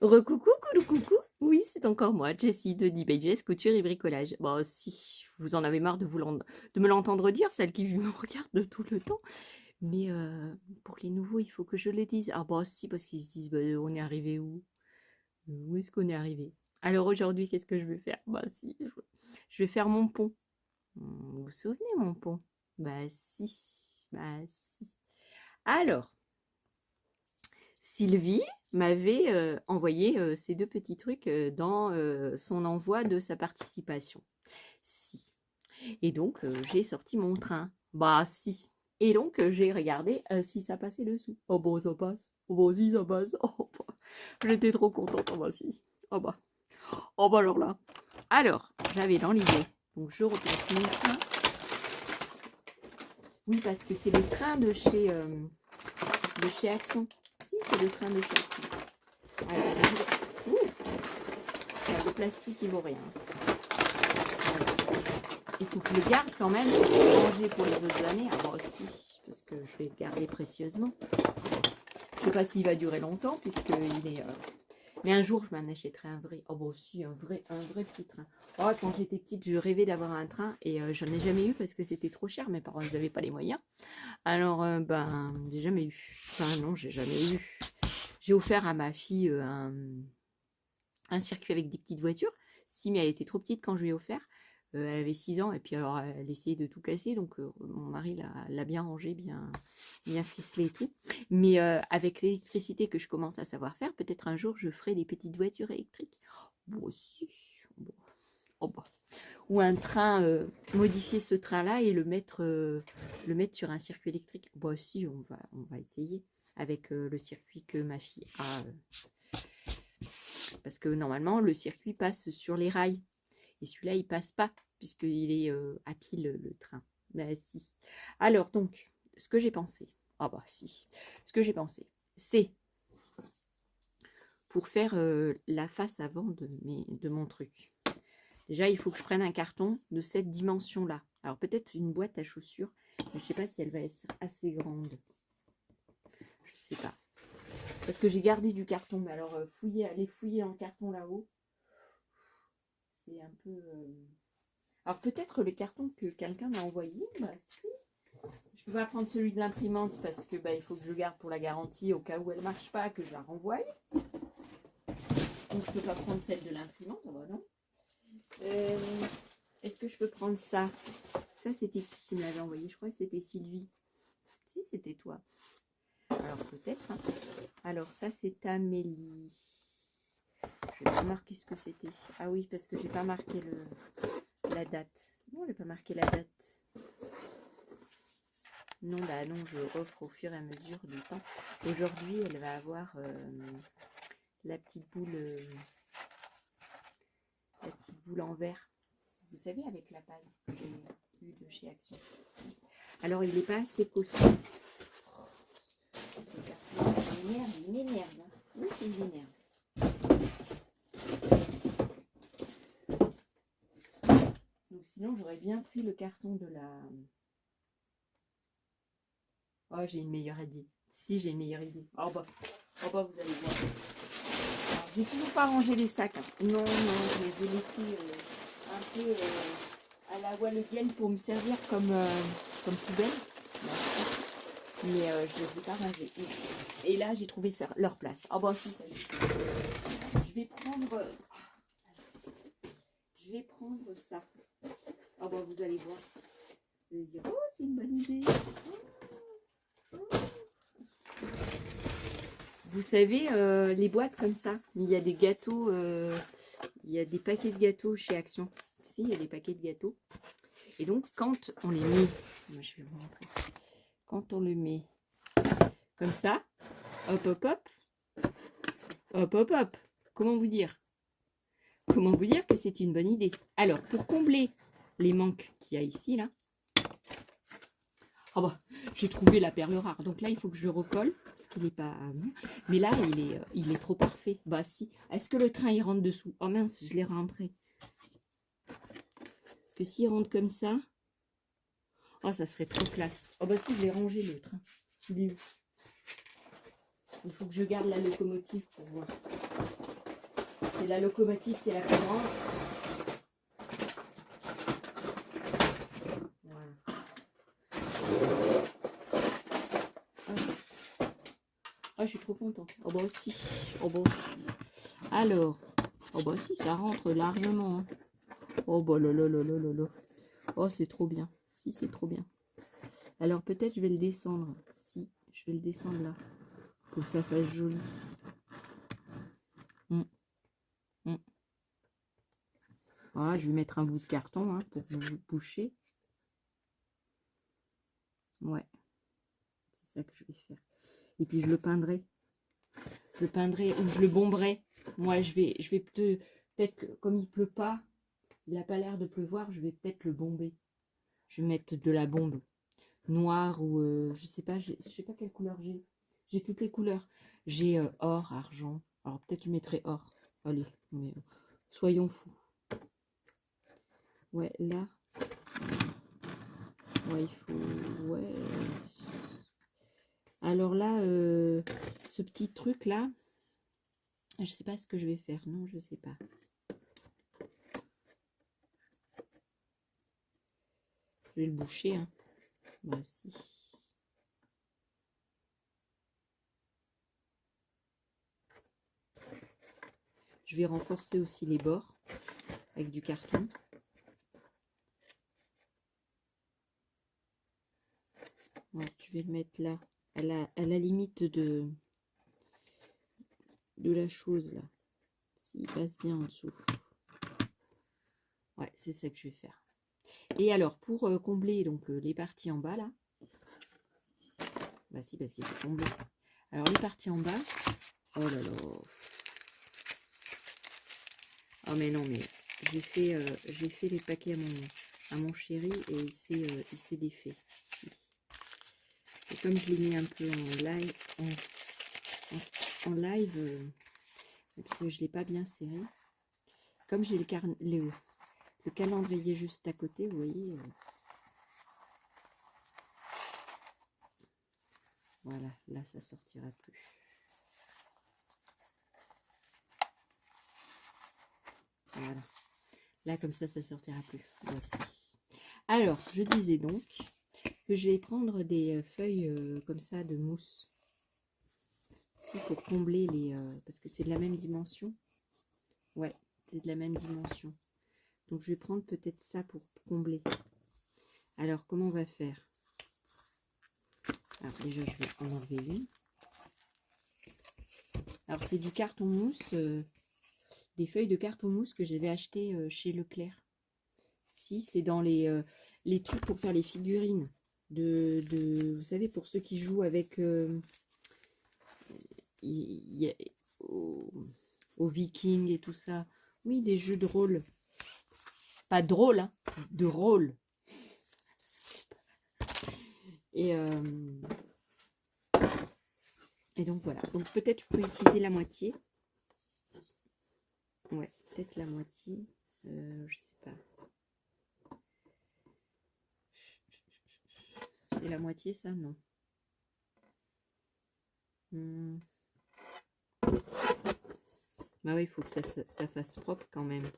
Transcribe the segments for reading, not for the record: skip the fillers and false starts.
Recoucou, coucou, coucou. Oui, c'est encore moi, Jessie de DBJS Couture et Bricolage. Bon, si vous en avez marre de me l'entendre dire, celle qui me regarde tout le temps. Mais pour les nouveaux, il faut que je le dise. Ah bah si, parce qu'ils se disent, bah, on est arrivé où? Où est-ce qu'on est arrivé? Alors aujourd'hui, qu'est-ce que je vais faire? Bah si, je vais faire mon pont. Vous vous souvenez mon pont? Bah si, bah si. Alors, Sylvie m'avait envoyé ces deux petits trucs dans son envoi de sa participation. Si. Et donc, j'ai sorti mon train. Bah, si. Et donc, j'ai regardé si ça passait dessous. Oh, bon, ça passe. Oh, bah, si, ça passe. Oh, bah. J'étais trop contente. Oh, bah, si. Oh, bah. Oh, bah, alors là. Alors, j'avais dans l'idée. Donc, je replace mon train. Oui, parce que c'est le train de chez Action. Si, c'est le train de chez Action. Alors, le plastique, il vaut rien. Il faut que je le garde quand même pour ranger pour les autres années. Alors aussi, parce que je vais le garder précieusement. Je ne sais pas s'il va durer longtemps, puisqu'il est... Mais un jour, je m'en achèterai un vrai. Oh, bon, aussi, un vrai petit train. Oh, quand j'étais petite, je rêvais d'avoir un train et je n'en ai jamais eu parce que c'était trop cher. Mes parents n'avaient pas les moyens. Alors, ben, j'ai jamais eu. Enfin, non, j'ai jamais eu. J'ai offert à ma fille un circuit avec des petites voitures. Si, mais elle était trop petite quand je lui ai offert. Elle avait 6 ans et puis alors elle essayait de tout casser. Donc mon mari l'a bien rangé, bien ficelé et tout. Mais avec l'électricité que je commence à savoir faire, peut-être un jour je ferai des petites voitures électriques. Bon, si. Bon. Oh, bah. Ou un train, modifier ce train-là et le mettre sur un circuit électrique. Bon, si, on va essayer avec le circuit que ma fille a. Parce que normalement, le circuit passe sur les rails. Et celui-là, il passe pas, puisqu'il est à pile le train. Ben si. Alors, donc, ce que j'ai pensé. Ah bah si. Ce que j'ai pensé, c'est pour faire la face avant de mon truc. Déjà, il faut que je prenne un carton de cette dimension-là. Alors, peut-être une boîte à chaussures, mais je ne sais pas si elle va être assez grande. Je sais pas. Parce que j'ai gardé du carton, mais alors aller fouiller dans le carton là-haut, c'est un peu... Alors peut-être le carton que quelqu'un m'a envoyé, bah si. Je peux pas prendre celui de l'imprimante parce que bah, il faut que je garde pour la garantie au cas où elle marche pas, que je la renvoie. Donc je peux pas prendre celle de l'imprimante, oh bah non. Est-ce que je peux prendre ça? Ça c'était qui me l'avait envoyé? Je crois que c'était Sylvie. Si, c'était toi. Alors peut-être. Hein. Alors ça c'est Amélie. Je vais pas marquer ce que c'était. Ah oui, parce que j'ai pas marqué la date. Non, j'ai pas marqué la date. Non, bah non, je offre au fur et à mesure du temps. Aujourd'hui, elle va avoir la petite boule en verre. Vous savez, avec la paille que j'ai eu de chez Action. Alors, il n'est pas assez costaud. Il m'énerve. Hein. Oui, il m'énerve. Donc, sinon, j'aurais bien pris le carton de la... Oh, j'ai une meilleure idée. Si, j'ai une meilleure idée. Oh bah, vous allez voir. J'ai toujours pas rangé les sacs. Hein. Non, je les ai laissés un peu à la Walleguen pour me servir comme poubelle. Mais je les ai pas rangés. Et là, j'ai trouvé leur place. Oh bah si, ça y est. Je vais prendre ça. Oh bah vous allez voir. Vous allez dire, oh, c'est une bonne idée. Vous savez, les boîtes comme ça, il y a des gâteaux, il y a des paquets de gâteaux chez Action. Si, il y a des paquets de gâteaux. Et donc, quand on les met, moi je vais vous montrer. Quand on le met comme ça, hop, hop, hop, hop, hop, hop. Comment vous dire que c'est une bonne idée? Alors, pour combler les manques qu'il y a ici, là, oh bah, j'ai trouvé la perle rare. Donc là, il faut que je recolle. Il n'est pas... Mais là, il est trop parfait. Bah si. Est-ce que le train, il rentre dessous? Oh mince, je l'ai rentré. Parce que s'il rentre comme ça... Oh, ça serait trop classe. Oh bah si, je l'ai rangé, le train. Il faut que je garde la locomotive pour voir. C'est la locomotive, c'est la plus grande. Voilà. Ah, je suis trop contente. Oh bah aussi. Oh bah aussi. Alors, oh bah si, ça rentre largement. Hein. Oh bah là là là là là là. Oh, c'est trop bien. Si, c'est trop bien. Alors peut-être je vais le descendre. Si, je vais le descendre là. Pour que ça fasse joli. Voilà, je vais mettre un bout de carton hein, pour boucher. Ouais, c'est ça que je vais faire. Et puis je le peindrai. Je le peindrai ou je le bomberai. Moi, je vais peut-être, comme il pleut pas, il n'a pas l'air de pleuvoir, je vais peut-être le bomber. Je vais mettre de la bombe noire ou je sais pas quelle couleur j'ai. J'ai toutes les couleurs. J'ai or, argent. Alors peut-être je mettrai or. Allez, mais soyons fous. Ouais, là. Ouais, il faut. Ouais. Alors là, ce petit truc là, je sais pas ce que je vais faire. Non, je sais pas. Je vais le boucher. Hein. Voici. Je vais renforcer aussi les bords avec du carton. Ouais, je vais le mettre là, à la limite de la chose là. S'il passe bien en dessous. Ouais, c'est ça que je vais faire. Et alors, pour combler donc les parties en bas là. Bah si, parce qu'il faut combler. Alors, les parties en bas. Oh là là. Oh mais non, mais j'ai fait les paquets à mon chéri et il s'est défait. Si. Et comme je l'ai mis un peu en live, parce que je ne l'ai pas bien serré, comme j'ai le calendrier juste à côté, vous voyez. Voilà, là ça sortira plus. Voilà. Là comme ça sortira plus. Voici. Alors, je disais donc que je vais prendre des feuilles comme ça de mousse. Ici pour combler les... parce que c'est de la même dimension. Ouais, c'est de la même dimension. Donc je vais prendre peut-être ça pour combler. Alors, comment on va faire? Alors déjà, je vais en enlever une. Alors, c'est du carton mousse, des feuilles de carton mousse que j'avais acheté chez Leclerc. Si, c'est dans les trucs pour faire les figurines. Vous savez, pour ceux qui jouent avec aux Vikings et tout ça. Oui, des jeux de rôle. Pas drôle, hein, de rôle. Et donc voilà. Donc peut-être je peux utiliser la moitié. Ouais, peut-être la moitié. Je sais pas. C'est la moitié, ça? Non. Bah oui, il faut que ça fasse propre quand même.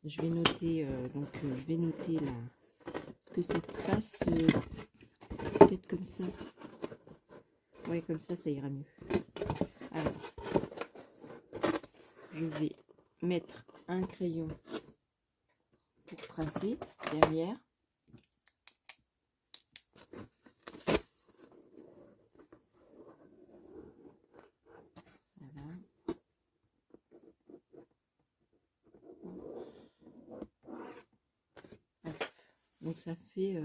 Je vais noter, je vais noter là. Parce que ça passe peut-être comme ça. Ouais, comme ça ira mieux. Alors, je vais mettre un crayon pour tracer derrière. Voilà. Donc ça fait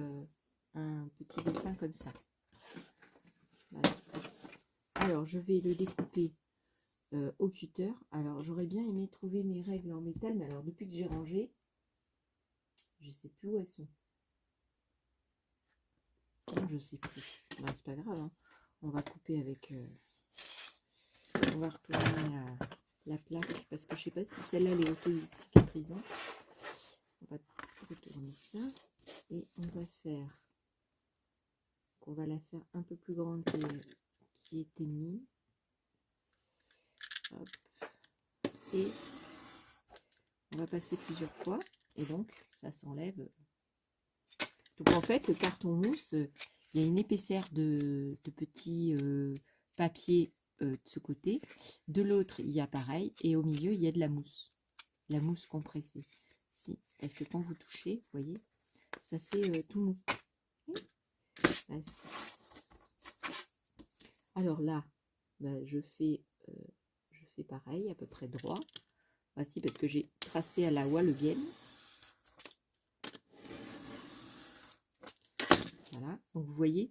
un petit dessin comme ça. Voilà. Alors je vais le découper au cutter. Alors j'aurais bien aimé trouver mes règles en métal, mais alors depuis que j'ai rangé, je sais plus où elles sont. Non, je sais plus. Bah, c'est pas grave. Hein. On va couper avec. On va retourner la plaque, parce que je sais pas si celle-là elle est auto-cicatrisante. On va retourner ça et on va faire, on va la faire un peu plus grande que qui était mis. Hop. Et on va passer plusieurs fois et donc ça s'enlève. Donc en fait le carton mousse, il y a une épaisseur de petits papiers de ce côté, de l'autre il y a pareil et au milieu il y a de la mousse compressée. Si, parce que quand vous touchez, vous voyez, ça fait tout mou. Alors là, bah, je fais pareil, à peu près droit. Voici parce que j'ai tracé à la Walleghem. Voilà, donc vous voyez,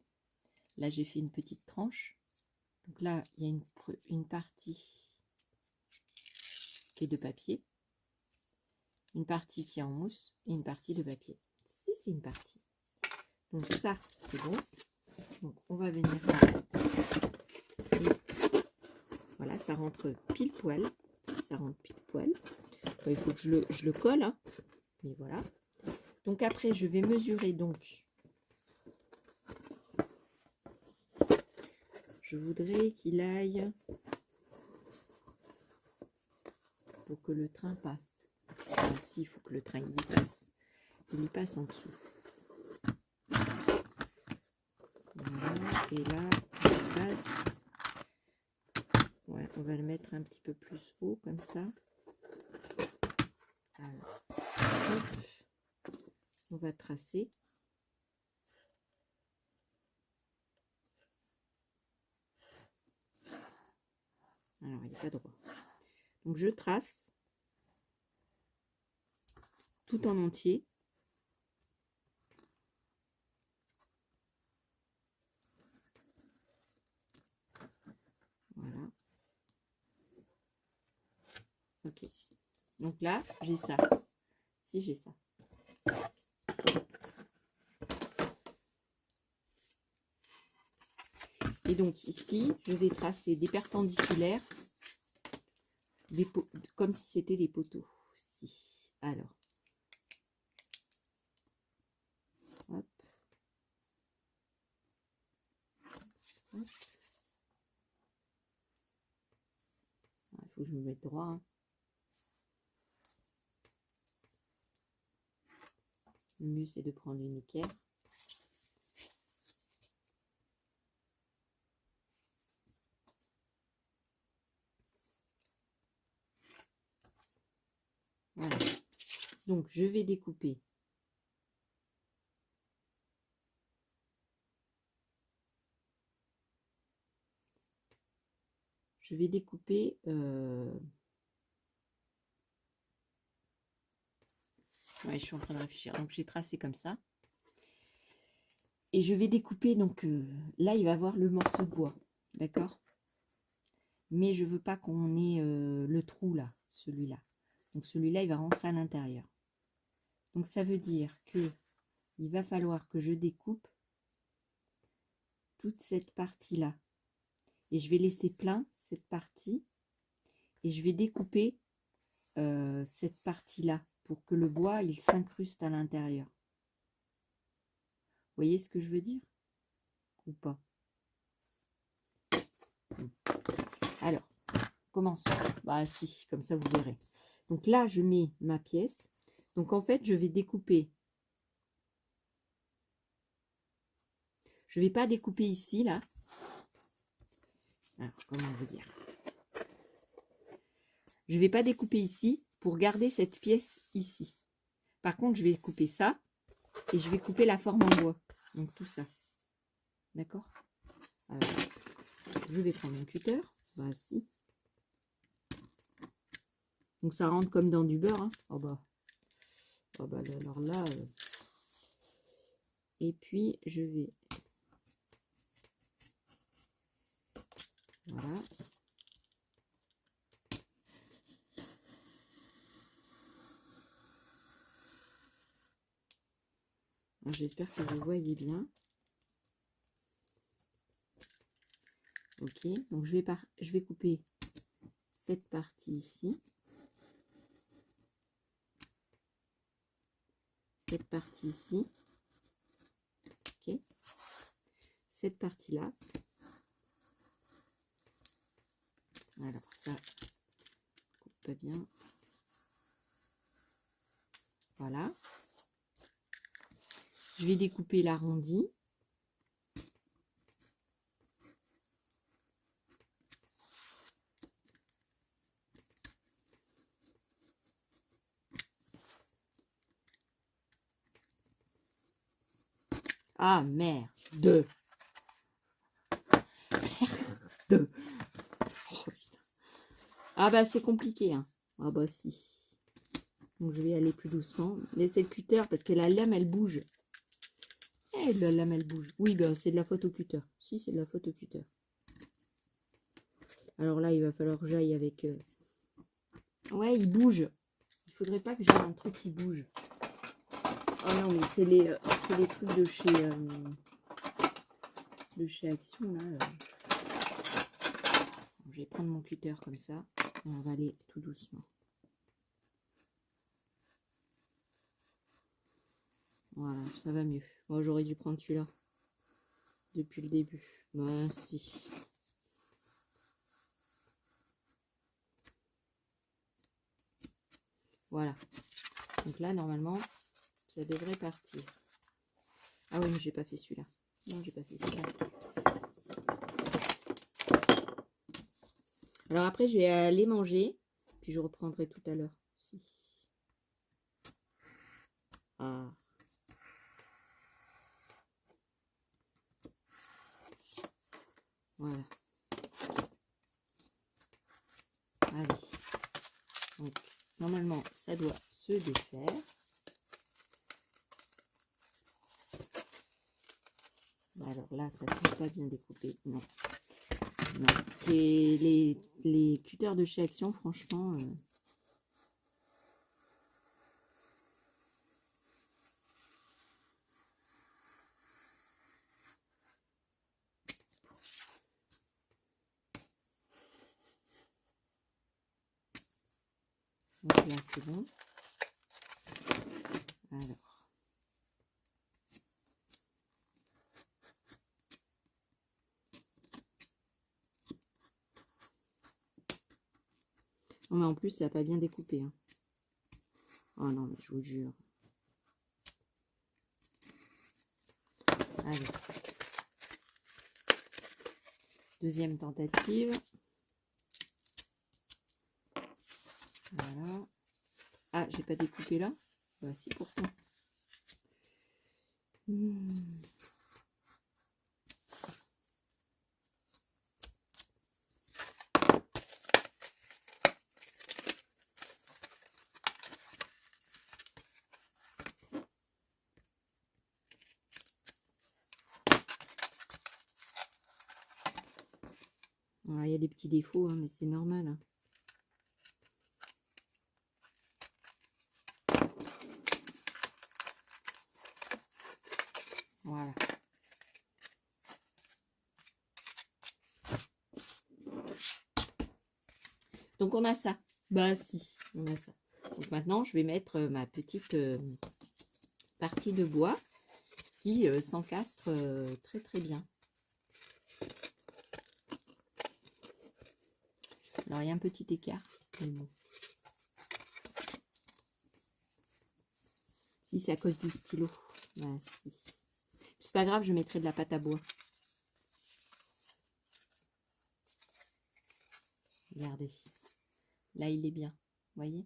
là j'ai fait une petite tranche. Donc là, il y a une partie qui est de papier, une partie qui est en mousse et une partie de papier. Si, c'est une partie. Donc ça, c'est bon. Donc on va venir là. Et voilà, ça rentre pile poil. Ça rentre pile poil. Enfin, il faut que je le colle, hein. Mais voilà. Donc après, je vais mesurer donc. Je voudrais qu'il aille pour que le train passe. Ah, si, il faut que le train y passe. Il y passe en dessous. Voilà. Et là, il passe. Ouais, on va le mettre un petit peu plus haut, comme ça. Alors, hop. On va tracer. Alors, il n'est pas droit. Donc, je trace tout en entier. Voilà. Ok. Donc là, j'ai ça. Si, j'ai ça. Et donc ici, je vais tracer des perpendiculaires, comme si c'était des poteaux. Si. Alors. Hop. Hop. Il faut que je me mette droit. Hein. Le mieux, c'est de prendre une équerre. Voilà. Donc, je vais découper. Je vais découper... Ouais, je suis en train de réfléchir. Donc, j'ai tracé comme ça. Et je vais découper, donc là, il va avoir le morceau de bois. D'accord? Mais je veux pas qu'on ait le trou là, celui-là. Donc, celui-là, il va rentrer à l'intérieur. Donc, ça veut dire que il va falloir que je découpe toute cette partie-là. Et je vais laisser plein cette partie. Et je vais découper cette partie-là pour que le bois, il s'incruste à l'intérieur. Vous voyez ce que je veux dire? Ou pas? Alors, commençons. Bah si, comme ça vous verrez. Donc là, je mets ma pièce. Donc en fait, je vais découper. Je ne vais pas découper ici, là. Alors, comment vous dire? Je ne vais pas découper ici pour garder cette pièce ici. Par contre, je vais couper ça et je vais couper la forme en bois. Donc tout ça. D'accord? Alors, je vais prendre mon cutter. Voici. Donc ça rentre comme dans du beurre. Hein. Oh bah alors là. Et puis je vais. Voilà. J'espère que vous voyez bien. Ok, donc je vais couper cette partie ici. Cette partie ici. Ok. Cette partie-là. Alors, ça coupe pas bien. Voilà. Je vais découper l'arrondi. Ah, merde. Merde. Oh, putain. Ah bah c'est compliqué. Hein. Ah bah si. Donc je vais aller plus doucement. Laissez le cutter parce que la lame elle bouge. Eh, la lame elle bouge. Oui, bah c'est de la faute au cutter. Si, c'est de la faute au cutter. Alors là, il va falloir que j'aille avec... Ouais, il bouge. Il faudrait pas que j'aie un truc qui bouge. Oh non, mais c'est les trucs de chez Action, là. Je vais prendre mon cutter comme ça. Et on va aller tout doucement. Voilà, ça va mieux. Bon, j'aurais dû prendre celui-là. Depuis le début. Ben si. Voilà. Donc là, normalement, ça devrait partir. Ah oui, mais j'ai pas fait celui-là. Non, j'ai pas fait celui-là. Alors après, je vais aller manger. Puis je reprendrai tout à l'heure. Si. Ah. Voilà. Allez. Donc, normalement, ça doit se défaire. Alors là, ça ne s'est pas bien découpé. Non. Non. Les cutters de chez Action, franchement... Donc là, c'est bon. Alors. Non, mais en plus, ça n'a pas bien découpé. Hein. Oh non, mais je vous jure. Allez. Deuxième tentative. Voilà. Ah, j'ai pas découpé là? Bah si, pourtant. Il y a des petits défauts, hein, mais c'est normal. Hein. Voilà. Donc on a ça. Bah si, on a ça. Donc maintenant, je vais mettre ma petite partie de bois qui s'encastre très très bien. Alors il y a un petit écart. Mais bon. Si c'est à cause du stylo. Bah si. C'est pas grave, je mettrai de la pâte à bois. Regardez. Là, il est bien. Vous voyez?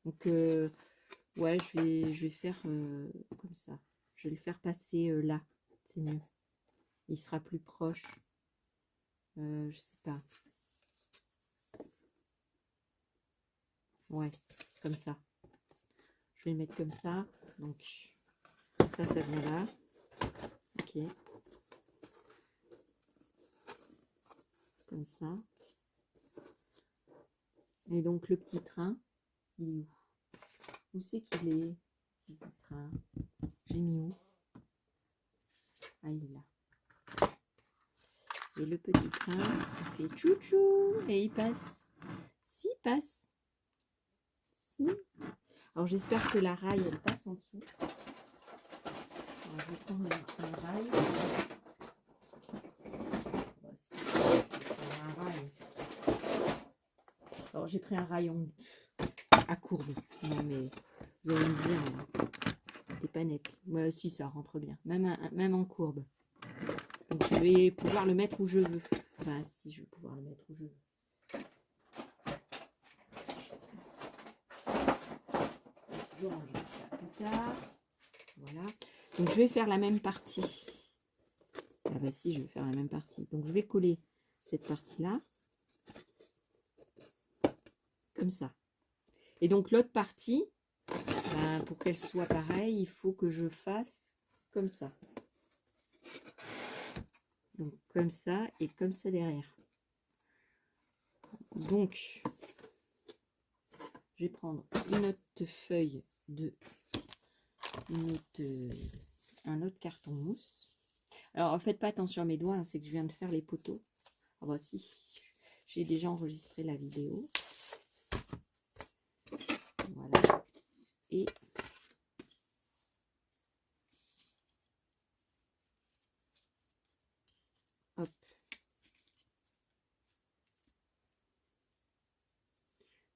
Donc, ouais, je vais faire comme ça. Je vais le faire passer là. C'est mieux. Il sera plus proche. Je sais pas. Ouais, comme ça. Je vais le mettre comme ça. Donc, ça vient là. Ok. Comme ça. Et donc, le petit train, il est où? Où c'est qu'il est? Le petit train. J'ai mis où? Ah, il est là. Et le petit train, il fait chouchou et il passe passe. Si. Alors j'espère que la raille elle passe en dessous. Alors, je vais prendre un rail. Alors j'ai pris un rayon à courbe. Non mais vous allez me dire, t'es pas net. Moi aussi ça rentre bien, même en courbe. Donc je vais pouvoir le mettre où je veux. Enfin si je vais pouvoir le mettre où je veux. Je range ça plus tard. Voilà. Donc je vais faire la même partie. Ah bah si, je vais faire la même partie. Donc je vais coller cette partie-là. Comme ça. Et donc l'autre partie, ben, pour qu'elle soit pareille, il faut que je fasse comme ça. Donc comme ça et comme ça derrière. Donc je vais prendre une autre feuille de un autre carton mousse. Alors faites pas attention à mes doigts, hein, c'est que je viens de faire les poteaux. Ah bah si, j'ai déjà enregistré la vidéo. Voilà. Et hop.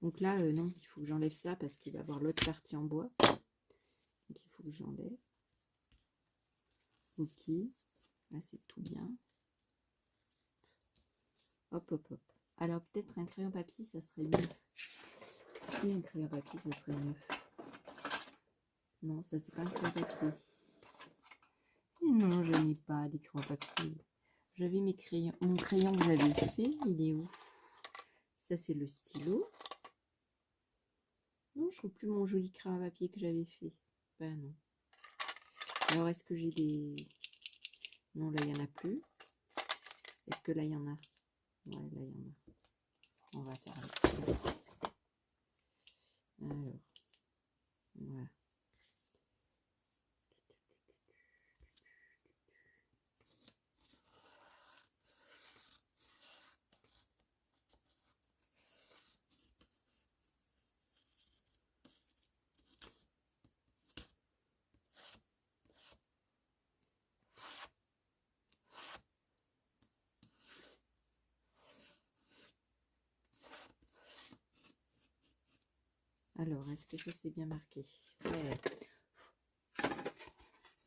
Donc là, non, il faut que j'enlève ça parce qu'il va y avoir l'autre partie en bois. Donc il faut que j'enlève. Ok. Là, c'est tout bien. Hop, hop, hop. Alors, peut-être un crayon papier, ça serait mieux. Si, un crayon papier, ça serait mieux. Non, ça, c'est pas un crayon papier. Non, je n'ai pas des crayons papier. J'avais mes crayons. Mon crayon que j'avais fait, il est où? Ça, c'est le stylo. Non, je trouve plus mon joli crayon papier que j'avais fait. Ben non. Alors, est-ce que j'ai des... Non, là, il n'y en a plus. Est-ce que là, il y en a? Ouais, là, il y en a. On va faire là-dessus. Alors, voilà. Alors, est-ce que ça c'est bien marqué? Ouais.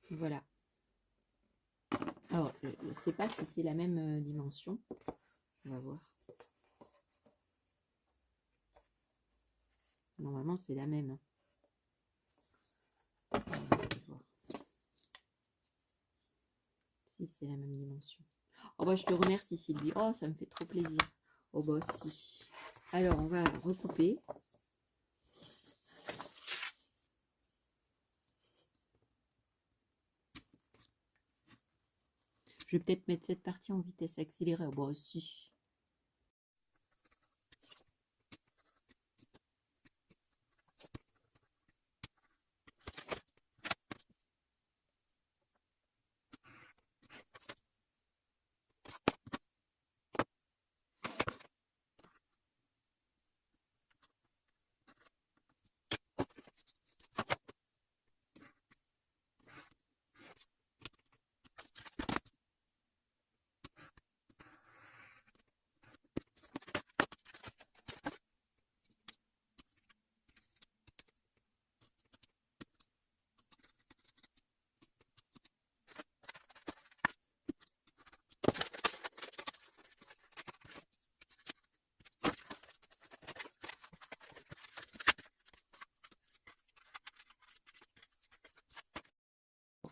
Voilà. Alors, je ne sais pas si c'est la même dimension. On va voir. Normalement, c'est la même. On va voir. Si c'est la même dimension. Oh, bah, je te remercie, Sylvie. Oh, ça me fait trop plaisir. Oh, bah, si. Alors, on va recouper. Je vais peut-être mettre cette partie en vitesse accélérée. Oh, bah, si.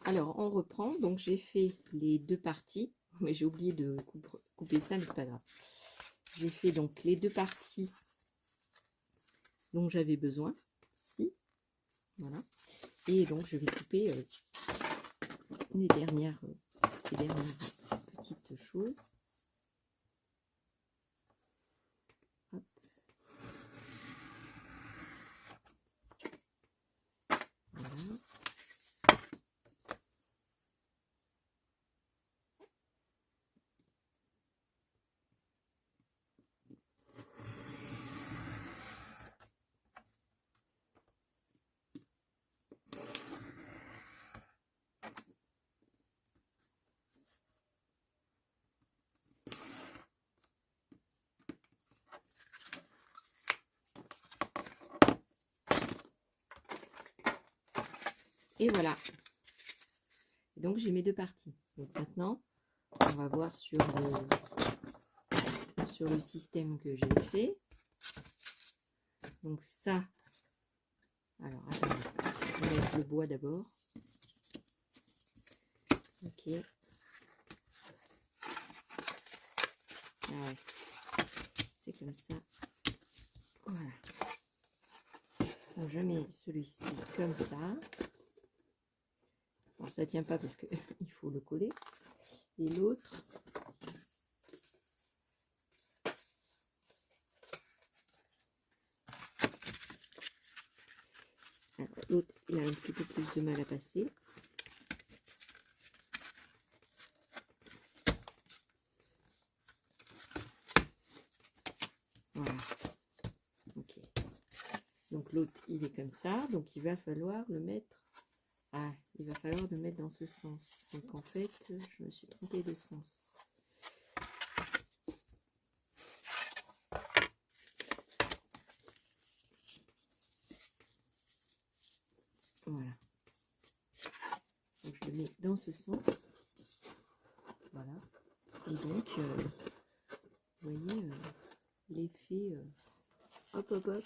Alors, on reprend. Donc, j'ai fait les deux parties. Mais j'ai oublié de couper ça, mais c'est pas grave. J'ai fait donc les deux parties dont j'avais besoin. Ici. Voilà. Et donc, je vais couper les dernières petites choses. Hop. Voilà. Et voilà. Donc j'ai mes deux parties. Donc maintenant, on va voir sur le système que j'ai fait. Donc ça, alors attendez, on va mettre le bois d'abord. Ok. Ah ouais. C'est comme ça. Voilà. Donc je mets celui-ci comme ça. Alors ça tient pas parce que il faut le coller. Et l'autre, l'autre il a un petit peu plus de mal à passer. Voilà. Ok. Donc l'autre il est comme ça, donc il va falloir le mettre. Ah, il va falloir le mettre dans ce sens. Donc en fait, je me suis trompée de sens. Voilà. Donc je le mets dans ce sens. Voilà. Et donc, vous voyez l'effet hop hop hop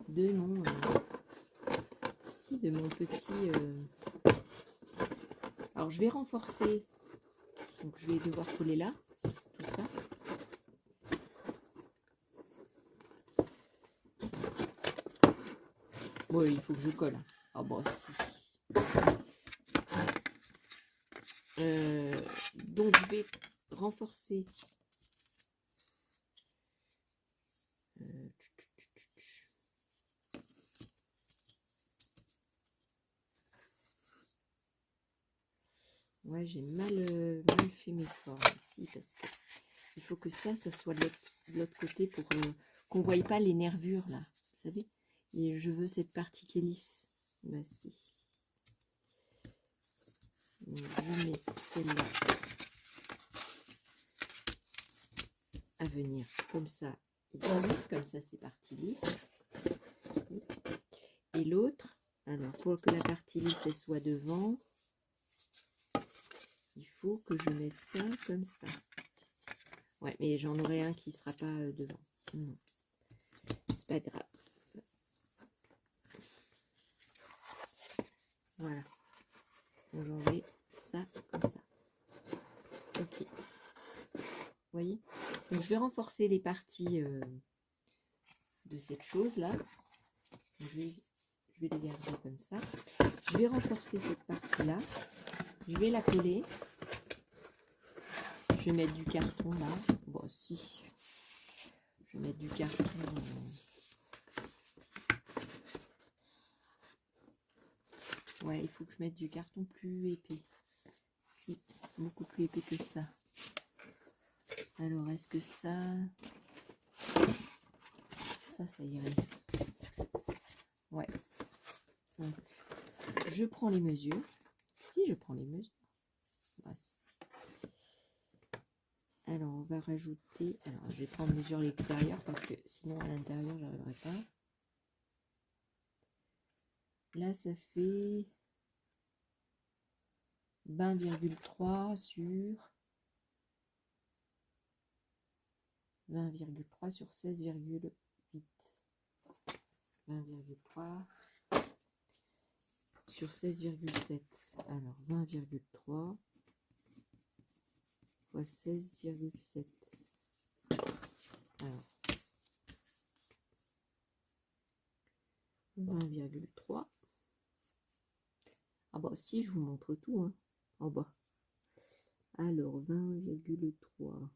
de mon petit. Alors je vais renforcer. Donc je vais devoir coller là, tout ça. Bon, il faut que je colle. Ah bon, si. Donc je vais renforcer. Ouais, j'ai mal fait mes formes ici parce que il faut que ça soit de l'autre côté pour qu'on ne voie pas les nervures là, vous savez. Et je veux cette partie qui est lisse. Bah si. Donc, je mets celle-là à venir comme ça, ici, comme ça c'est partie lisse. Et l'autre, alors pour que la partie lisse elle soit devant, il faut que je mette ça comme ça. Ouais, mais j'en aurai un qui sera pas devant. Non, c'est pas grave. Voilà. Donc j'en vais ça comme ça. Ok. Vous voyez? Donc je vais renforcer les parties de cette chose là. Je vais les garder comme ça. Je vais renforcer cette partie là. Je vais la coller. Je vais mettre du carton là. Bon, si. Je vais mettre du carton. Ouais, il faut que je mette du carton plus épais. Si, beaucoup plus épais que ça. Alors, est-ce que ça irait? Ouais. Donc, je prends les mesures. Si, je prends les mesures. Bah, si. Alors, on va rajouter... Alors, je vais prendre mesure l'extérieur parce que sinon, à l'intérieur, j'arriverai pas. Là, ça fait 20,3 sur 20,3 sur 16,8. 20,3 sur 16,7. Alors 20,3 fois 16,7. Alors 20,3. Ah bah si, je vous montre tout hein, en bas. Alors 20,3.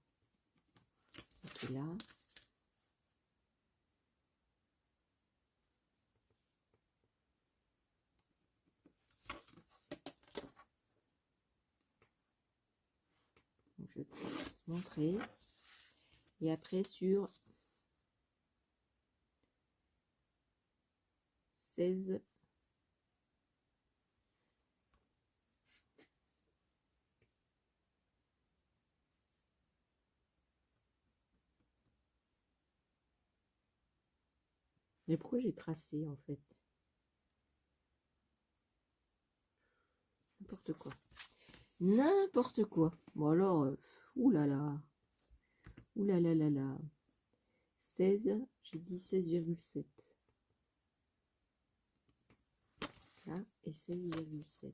Ok là. Donc je te laisse montrer. Et après sur 16. Mais pourquoi j'ai tracé en fait? n'importe quoi. N'importe quoi. Bon alors, oulala. Oulala là là. 16, j'ai dit 16,7. Là, et 16,7.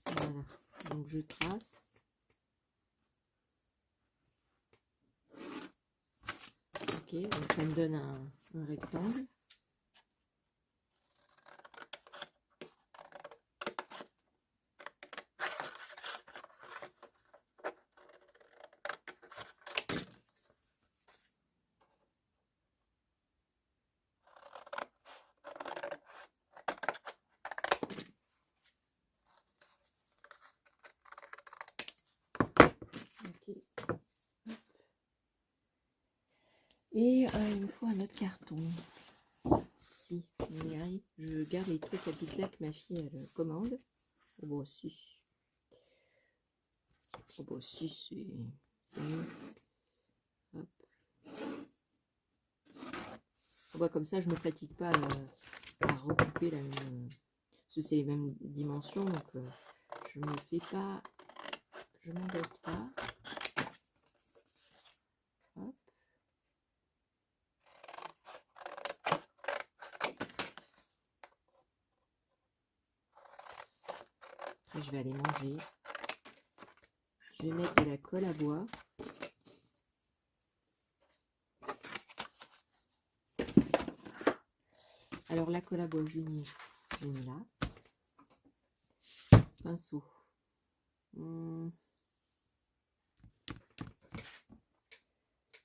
Voilà. Donc je trace. Ok, donc ça me donne un rectangle. Et il me faut un autre carton. Si, je garde les trucs à pizza que ma fille elle commande. Oh bah si. Oh bah si, c'est mieux. Hop. Oh bah comme ça je me fatigue pas à recouper la même. Parce que c'est les mêmes dimensions, donc je me fais pas. Je m'embête pas. Hop. Après, je vais aller manger. Je vais mettre de la colle à bois. Alors, la colle à bois, je l'ai mis là. Pinceau.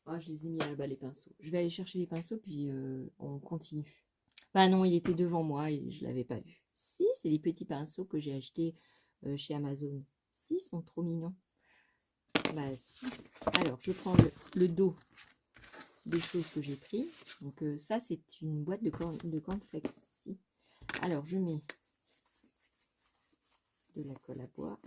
Oh, je les ai mis là-bas, les pinceaux. Je vais aller chercher les pinceaux, puis on continue. Bah non, il était devant moi et je ne l'avais pas vu. Si, c'est les petits pinceaux que j'ai achetés chez Amazon. Si, ils sont trop mignons. Bah si. Alors, je prends le dos des choses que j'ai pris. Donc ça, c'est une boîte de cornflakes. Si. Alors, je mets de la colle à bois.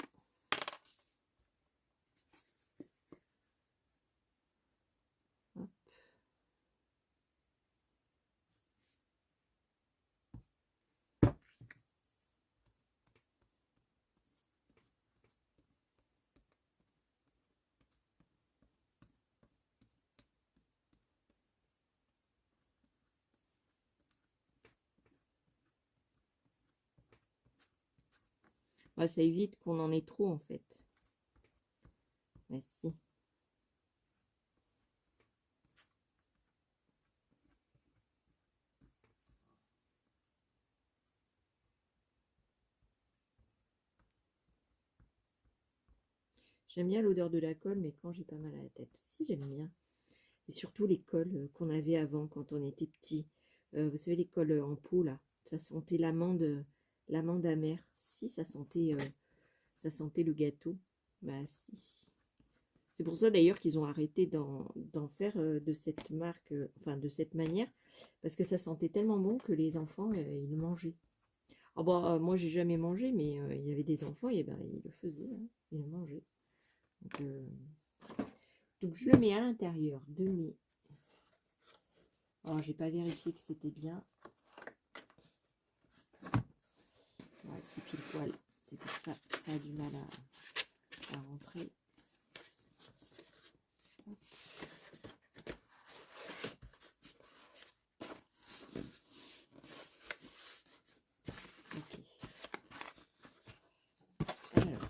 Hop. Bah, ça évite qu'on en ait trop en fait. Bah si. J'aime bien l'odeur de la colle, mais quand j'ai pas mal à la tête. Si, j'aime bien. Et surtout les colles qu'on avait avant quand on était petit. Vous savez, les colles en pot, là. Ça sentait l'amande amère. Si, ça sentait le gâteau. Bah si. C'est pour ça d'ailleurs qu'ils ont arrêté d'en faire de cette marque, enfin de cette manière. Parce que ça sentait tellement bon que les enfants, ils le mangeaient. Ah bah, moi, j'ai jamais mangé, mais il y avait des enfants, et ben, ils le faisaient. Hein, ils le mangeaient. Donc je le mets à l'intérieur de mes... Alors, j'ai pas vérifié que c'était bien. Ouais, c'est pile poil. C'est pour ça que ça a du mal à rentrer. Ok. Alors.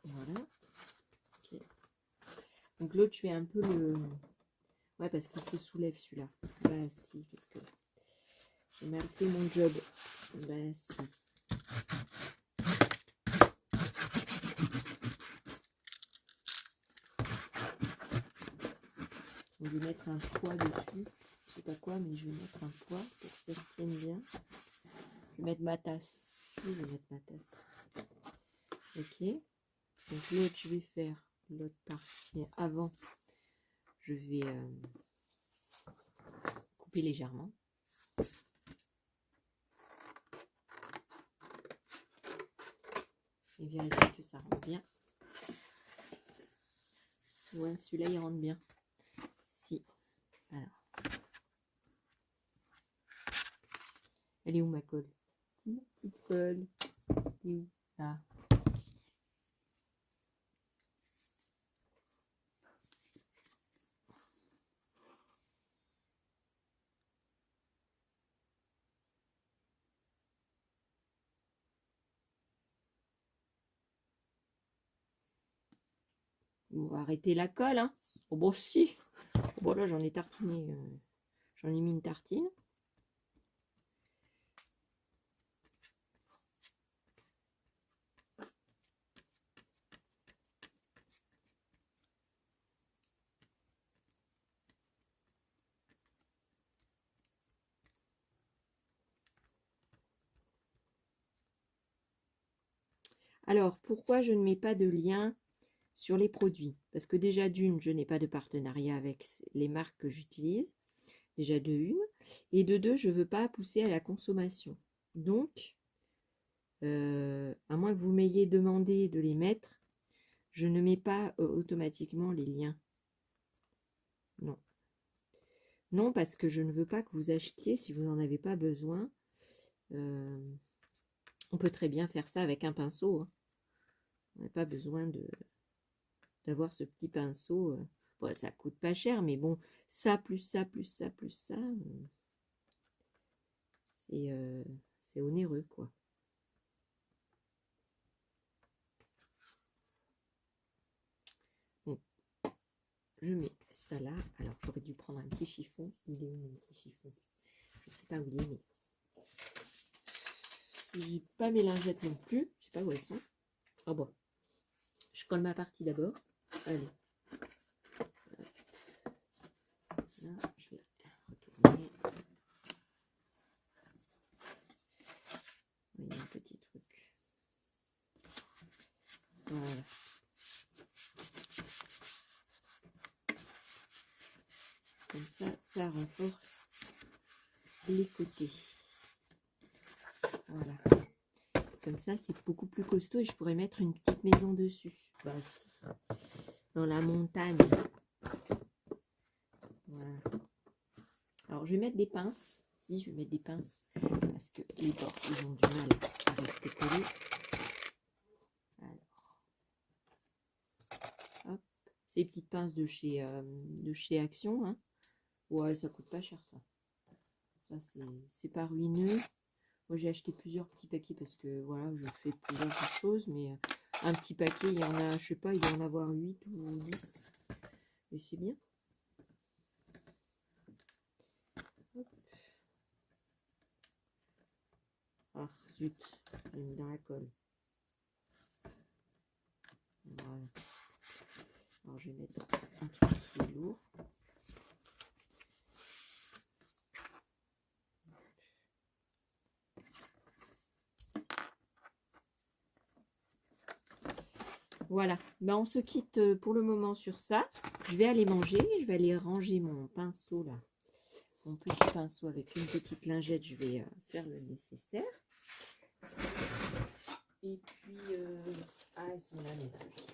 Voilà. Ok. Donc l'autre, je fais un peu le... Ouais, parce qu'il se soulève celui-là. Bah si, parce que j'ai mal fait mon job. Bah si. Je vais mettre un poids dessus. Je sais pas quoi, mais je vais mettre un poids pour que ça se tienne bien. Je vais mettre ma tasse. Si, je vais mettre ma tasse. Ok. Donc l'autre, je vais faire l'autre partie avant. Je vais couper légèrement. Et vérifier que ça rentre bien. Ouais, celui-là, il rentre bien. Si. Alors. Elle est où ma colle? Ma petite colle. Elle est où? Là. On va arrêter la colle, hein. Oh bon, si. Bon, là, j'en ai tartiné. J'en ai mis une tartine. Alors, pourquoi je ne mets pas de lien sur les produits? Parce que déjà, d'une, je n'ai pas de partenariat avec les marques que j'utilise. Déjà de une. Et de deux, je ne veux pas pousser à la consommation. Donc, à moins que vous m'ayez demandé de les mettre, je ne mets pas automatiquement les liens. Non. Non, parce que je ne veux pas que vous achetiez si vous n'en avez pas besoin. On peut très bien faire ça avec un pinceau. Hein. On n'a pas besoin d'avoir ce petit pinceau. Bon, ça coûte pas cher, mais bon, ça, plus ça, plus ça, plus ça, c'est onéreux, quoi. Bon, je mets ça là. Alors, j'aurais dû prendre un petit chiffon. Il est où mon petit chiffon? Je sais pas où il est, mais j'ai pas mes lingettes non plus. Je sais pas où elles sont. Oh bon. Je colle ma partie d'abord. Allez. Là, je vais retourner. Il y a un petit truc. Voilà. Comme ça renforce les côtés. Voilà. Comme ça, c'est beaucoup plus costaud et je pourrais mettre une petite maison dessus. Voici. Dans la montagne. Voilà. Alors, je vais mettre des pinces. Si, je vais mettre des pinces. Parce que les bords, ils ont du mal à rester collés. Alors. Hop. C'est les petites pinces de chez Action. Hein. Ouais, ça coûte pas cher, ça. Ça, c'est pas ruineux. Moi, j'ai acheté plusieurs petits paquets parce que, voilà, je fais plusieurs choses. Mais un petit paquet, il y en a, je sais pas, il doit en avoir 8 ou 10. Et c'est bien. Hop. Ah, zut, j'ai mis dans la colle. Voilà. Alors, je vais mettre un truc qui est lourd. Voilà, ben, on se quitte pour le moment sur ça. Je vais aller manger, je vais aller ranger mon pinceau là. Mon petit pinceau avec une petite lingette, je vais faire le nécessaire. Et puis, ah, elles sont là, les lingettes.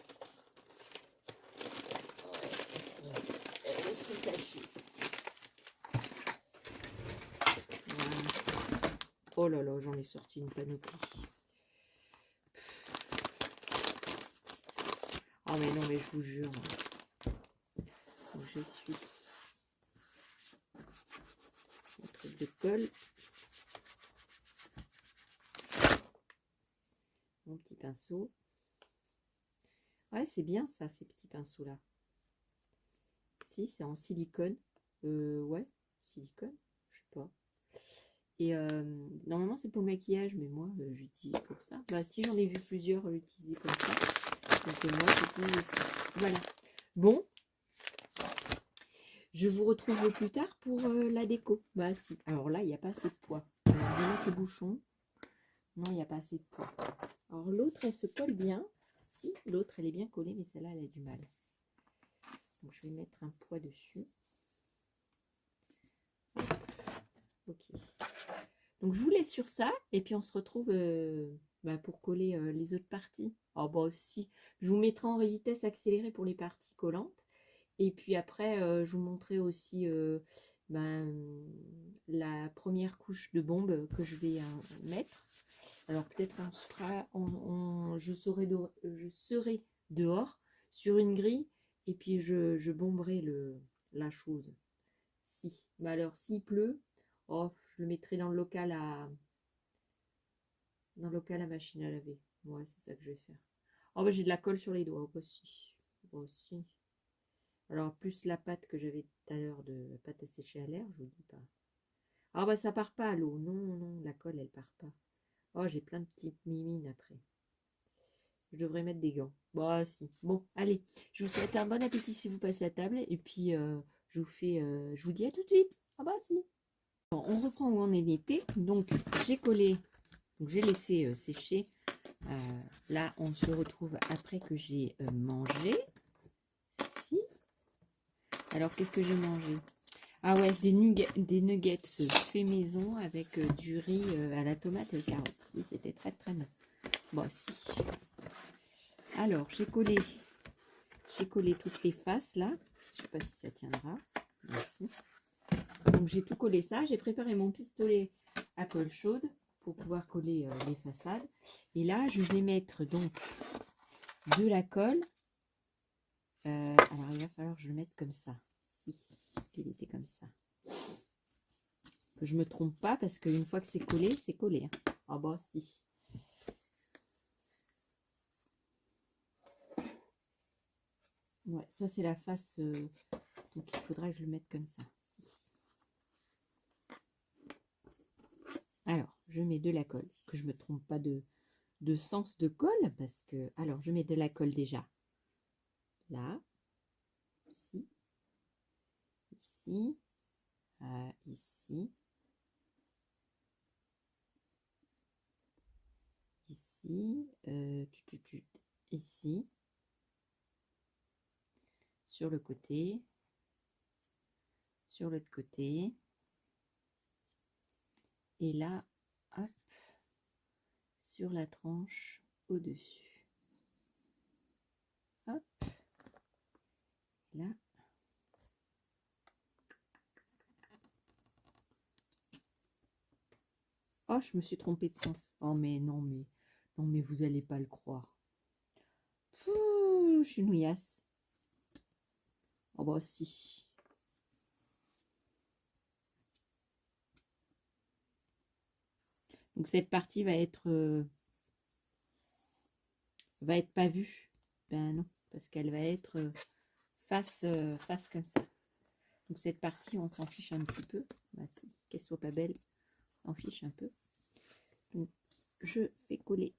Ouais, elles sont cachées. Voilà. Oh là là, j'en ai sorti une panoplie. Oh mais non, mais je vous jure. Donc, je suis le truc de colle. Mon petit pinceau. Ouais, c'est bien ça, ces petits pinceaux-là. Si, c'est en silicone. Ouais, silicone, je sais pas. Et normalement, c'est pour le maquillage, mais moi, j'utilise pour ça. Bah, si, j'en ai vu plusieurs l'utiliser comme ça. Donc, moi, j'utilise aussi. Voilà. Bon. Je vous retrouve plus tard pour la déco. Bah, si. Alors là, il n'y a pas assez de poids. Alors, je vais mettre le bouchon. Non, il n'y a pas assez de poids. Alors, l'autre, elle se colle bien. Si, l'autre, elle est bien collée, mais celle-là, elle a du mal. Donc, je vais mettre un poids dessus. Ok. Donc, je vous laisse sur ça. Et puis, on se retrouve bah, pour coller les autres parties. Oh bah aussi, je vous mettrai en vitesse accélérée pour les parties collantes. Et puis après, je vous montrerai aussi ben, la première couche de bombe que je vais mettre. Alors peut-être on se fera, je serai dehors sur une grille et puis je bomberai la chose. Si. Mais alors s'il pleut, oh, je le mettrai dans le local à machine à laver. Ouais, c'est ça que je vais faire. Oh bah j'ai de la colle sur les doigts aussi. Aussi. Alors plus la pâte que j'avais tout à l'heure de la pâte à sécher à l'air, je vous dis pas. Ah bah ça part pas à l'eau. Non, non, la colle elle part pas. Oh j'ai plein de petites mimines après. Je devrais mettre des gants. Bah si. Bon, allez. Je vous souhaite un bon appétit si vous passez à table. Et puis je vous dis à tout de suite. Ah bah si. Bon, on reprend où on est l'été. Donc j'ai collé. Donc j'ai laissé sécher. Là on se retrouve après que j'ai mangé. Si. Alors qu'est-ce que j'ai mangé? Ah ouais, des nuggets fait maison avec du riz à la tomate et aux carottes. Si, c'était très très bon. Bon, si. Alors, j'ai collé toutes les faces là. Je sais pas si ça tiendra. Merci. Donc, j'ai tout collé ça. J'ai préparé mon pistolet à colle chaude pour pouvoir coller les façades. Et là, je vais mettre donc de la colle. Alors, il va falloir que je le mette comme ça. Si, parce qu'il était comme ça. Que je me trompe pas parce qu'une fois que c'est collé, c'est collé. Hein. Ah bah si. Ouais, ça c'est la face. Donc il faudra que je le mette comme ça. Alors, je mets de la colle. Que je me trompe pas de sens de colle parce que. Alors, je mets de la colle déjà. Là. Ici. Ici. Ici. Ici. Ici. Sur le côté. Sur l'autre côté. Et là, hop, sur la tranche au-dessus. Hop. Là. Oh, je me suis trompée de sens. Oh, mais non, mais vous allez pas le croire. Pouh, je suis nouillasse. Oh, bah si. Donc, cette partie va être pas vue. Ben non, parce qu'elle va être face comme ça. Donc, cette partie, on s'en fiche un petit peu. Bah, si, qu'elle soit pas belle, on s'en fiche un peu. Donc, je fais coller.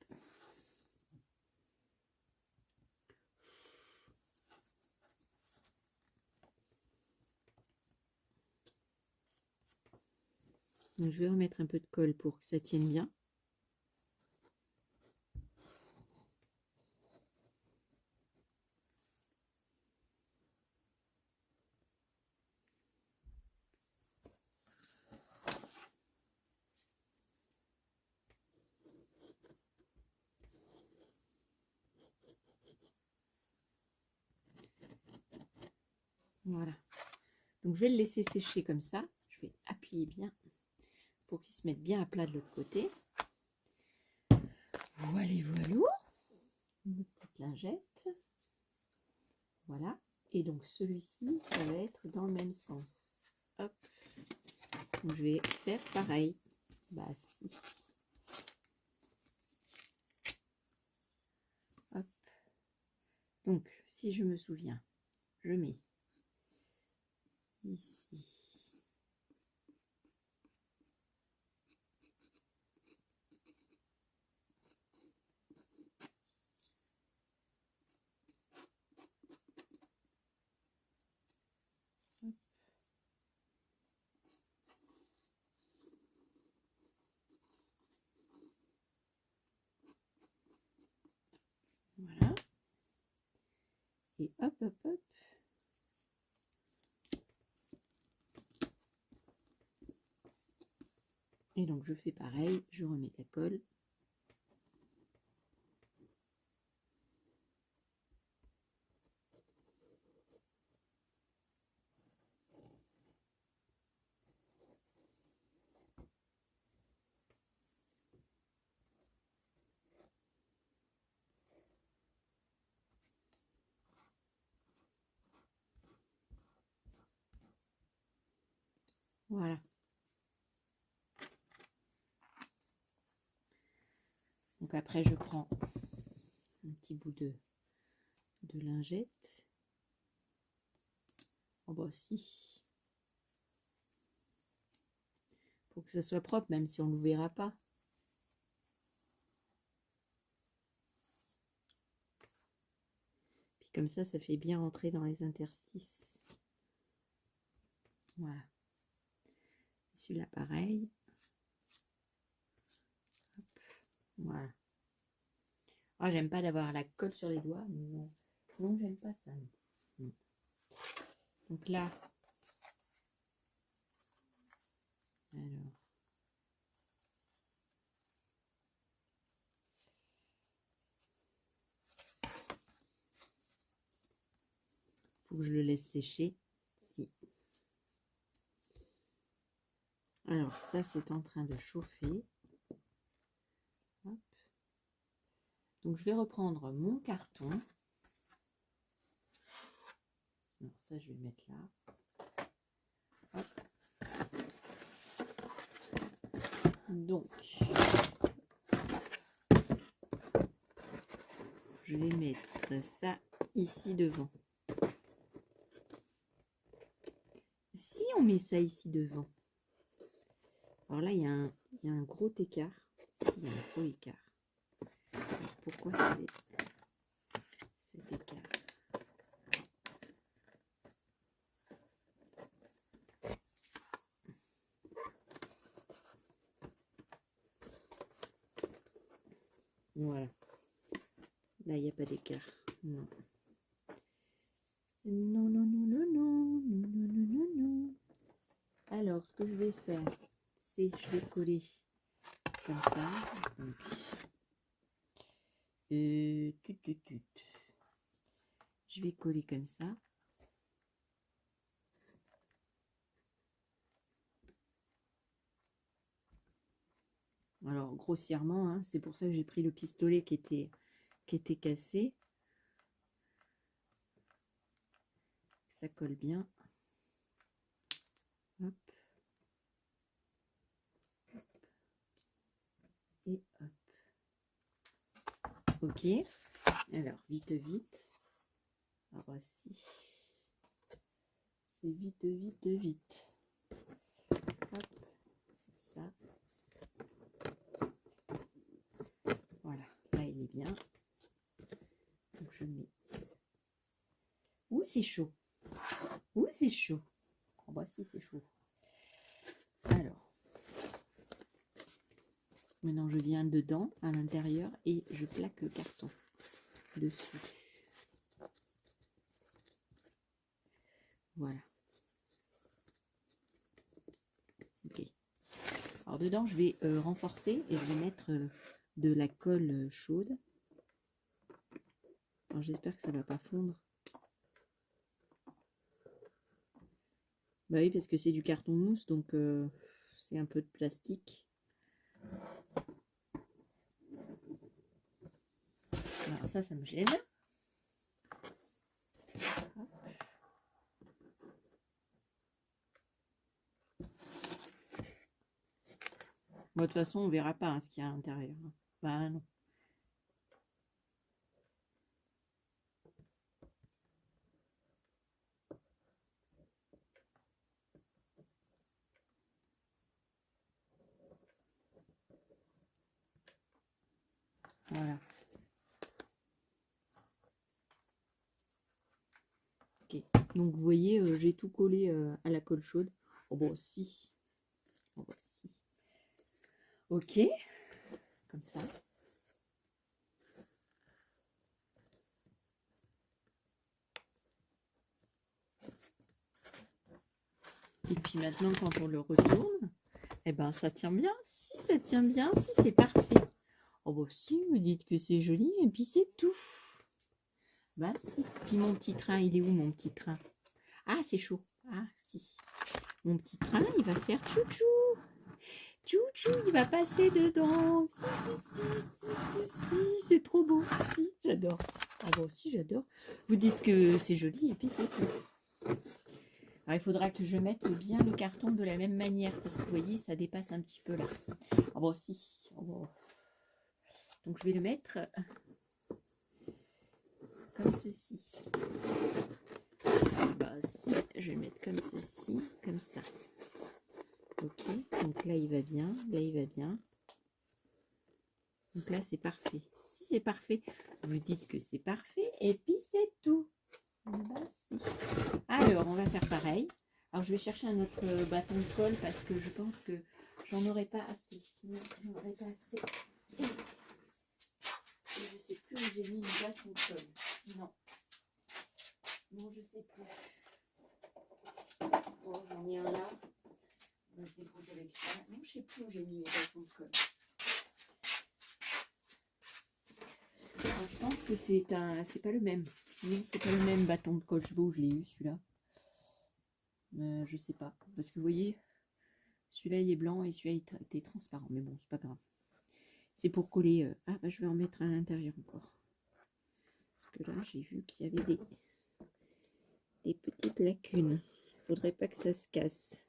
Donc, je vais remettre un peu de colle pour que ça tienne bien. Voilà. Donc, je vais le laisser sécher comme ça. Je vais appuyer bien pour qu'il se mette bien à plat de l'autre côté. Voilà, voilà. Une petite lingette. Voilà. Et donc, celui-ci, ça va être dans le même sens. Hop. Donc, je vais faire pareil. Bah, si. Hop. Donc, si je me souviens, je mets ici. Hop. Voilà. Et hop, hop, hop. Et donc, je fais pareil. Je remets la colle. Voilà. Donc après, je prends un petit bout de lingette. Oh bah si. Faut que ça soit propre, même si on ne le verra pas. Puis comme ça fait bien rentrer dans les interstices. Voilà. Celui-là, pareil. Hop. Voilà. Ah, j'aime pas d'avoir la colle sur les doigts. Non, non, j'aime pas ça. Non. Donc là, alors, faut que je le laisse sécher. Si. Alors ça, c'est en train de chauffer. Hop. Donc je vais reprendre mon carton. Alors ça, je vais le mettre là. Hop. Donc, je vais mettre ça ici devant. Si on met ça ici devant, alors là, il y a un gros écart. Ici, il y a un gros écart. Alors, pourquoi c'est cet écart? Voilà. Là, il n'y a pas d'écart. Non. Non, non, non, non, non, non, non, non, non, non. Alors, ce que je vais faire, c'est je vais coller comme ça. Donc, je vais coller comme ça. Alors, grossièrement, hein, c'est pour ça que j'ai pris le pistolet qui était cassé. Ça colle bien. Hop. Et hop. Ok. Alors, vite, vite. Ah bah si. C'est vite, vite, vite. Hop. Ça. Voilà. Là, il est bien. Donc, je mets. Ouh, c'est chaud. Ouh, c'est chaud. Oh bah si, c'est chaud. Alors. Maintenant, je viens dedans, à l'intérieur, et je plaque le carton dessus. Voilà. Ok. Alors, dedans, je vais renforcer et je vais mettre de la colle chaude. Alors, j'espère que ça ne va pas fondre. Bah oui, parce que c'est du carton mousse, donc c'est un peu de plastique. Alors ça me gêne. Bon, de toute façon, on verra pas hein, ce qu'il y a à l'intérieur. Bah non. Voilà. Ok. Donc vous voyez, j'ai tout collé à la colle chaude. Oh bon, si. Oh bah si. Ok. Comme ça. Et puis maintenant, quand on le retourne, eh ben ça tient bien. Si ça tient bien, si c'est parfait. Oh bah si, vous dites que c'est joli, et puis c'est tout. Bah si. Puis mon petit train, il est où mon petit train? Ah, c'est chaud. Ah, si. Mon petit train, il va faire chouchou. Chouchou, il va passer dedans. Si, c'est trop beau. Si, j'adore. Ah bah aussi, j'adore. Vous dites que c'est joli, et puis c'est tout. Alors, il faudra que je mette bien le carton de la même manière, parce que vous voyez, ça dépasse un petit peu là. Ah bon, si. Oh, bon. Donc, je vais le mettre comme ceci. Bah, si, je vais le mettre comme ceci, comme ça. Ok, donc là, il va bien. Là, il va bien. Donc là, c'est parfait. Si c'est parfait, vous dites que c'est parfait, et puis c'est tout. Bah, si. Alors, on va faire pareil. Alors, je vais chercher un autre bâton de colle parce que je pense que j'en aurai pas assez. Non, j'en aurai pas assez. Et je sais plus où j'ai mis le bâton de colle. Non. Non, je sais plus. Oh, j'en ai un là. On va se débrouiller avec ça. Non, je sais plus où j'ai mis mes bâtons de colle. Alors, je pense que c'est pas le même. Non, c'est pas le même bâton de colle. Je sais pas où je l'ai eu celui-là. Je sais pas. Parce que vous voyez, celui-là il est blanc et celui-là il était transparent. Mais bon, c'est pas grave. C'est pour coller. Ah bah je vais en mettre à l'intérieur encore. Parce que là j'ai vu qu'il y avait des petites lacunes. Il faudrait pas que ça se casse.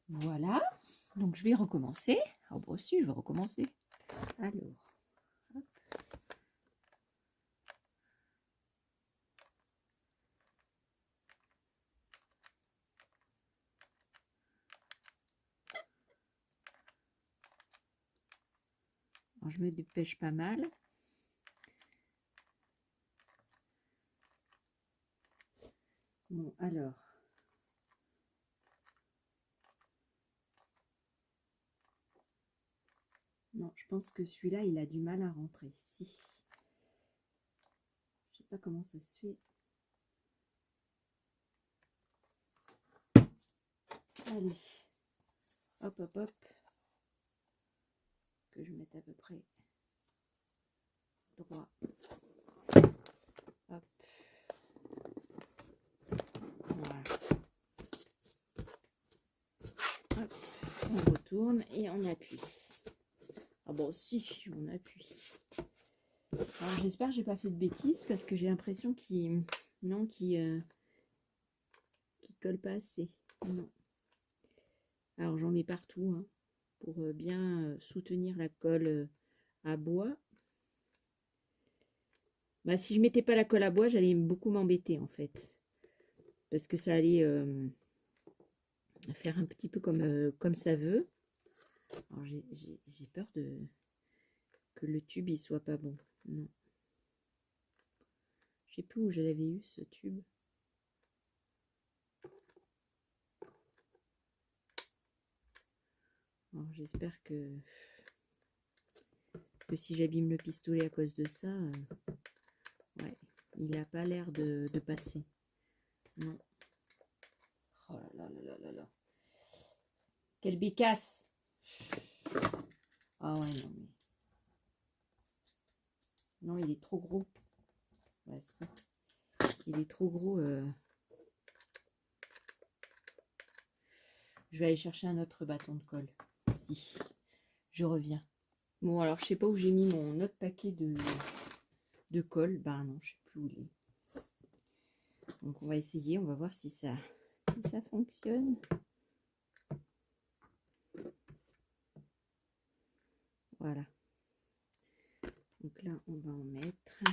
Voilà. Donc je vais recommencer. Ah bah aussi je vais recommencer. Alors. Hop. Alors, je me dépêche pas mal. Bon, alors. Non, je pense que celui-là, il a du mal à rentrer. Si. Je sais pas comment ça se fait. Allez. Hop, hop, hop. Que je mette à peu près droit. Hop. Voilà. Hop. On retourne et on appuie. Ah bon, si, on appuie. Alors j'espère que j'ai pas fait de bêtises parce que j'ai l'impression qu'il colle pas assez. Non. Alors j'en mets partout hein, pour bien soutenir la colle à bois. Bah, si je mettais pas la colle à bois, j'allais beaucoup m'embêter en fait. Parce que ça allait faire un petit peu comme ça veut. Alors j'ai peur que le tube il soit pas bon. Non. Je sais plus où je l'avais eu ce tube. J'espère que si j'abîme le pistolet à cause de ça, ouais, il n'a pas l'air de passer. Non. Oh là là là là là. Quelle bécasse. Ah ouais, non mais. Non, il est trop gros. Ouais, il est trop gros. Je vais aller chercher un autre bâton de colle. Si. Je reviens. Bon, alors je sais pas où j'ai mis mon autre paquet de colle. Bah non, je sais plus où il est. Donc on va essayer, on va voir si ça fonctionne. Voilà. Donc là, on va en mettre.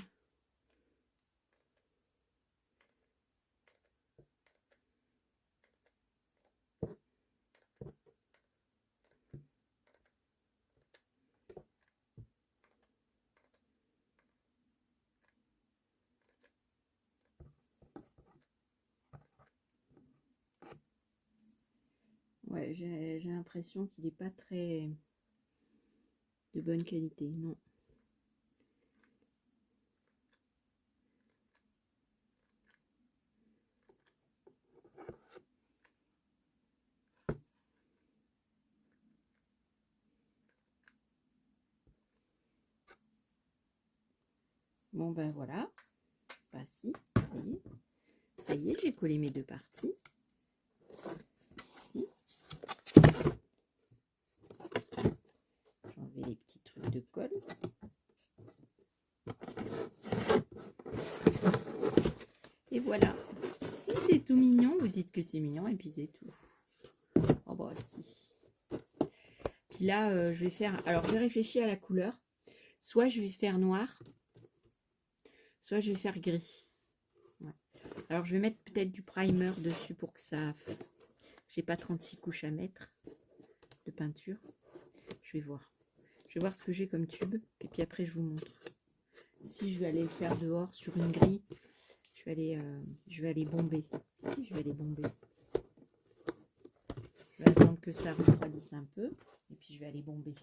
Ouais, j'ai l'impression qu'il n'est pas très de bonne qualité, non. Bon ben voilà. Bah si, ça y est, j'ai collé mes deux parties. Ici. J'enlève les petits trucs de colle. Et voilà. Si c'est tout mignon, vous dites dites que c'est mignon et puis c'est tout. Oh bah si. Puis là, je vais faire... Alors, j'ai réfléchi à la couleur. Soit je vais faire noir, soit je vais faire gris. Ouais. Alors, je vais mettre peut-être du primer dessus pour que ça... J'ai pas 36 couches à mettre de peinture. Je vais voir. Je vais voir ce que j'ai comme tube. Et puis après, je vous montre. Si je vais aller le faire dehors sur une grille, je vais aller bomber. Si, je vais aller bomber. Je vais attendre que ça refroidisse un peu. Et puis, je vais aller bomber.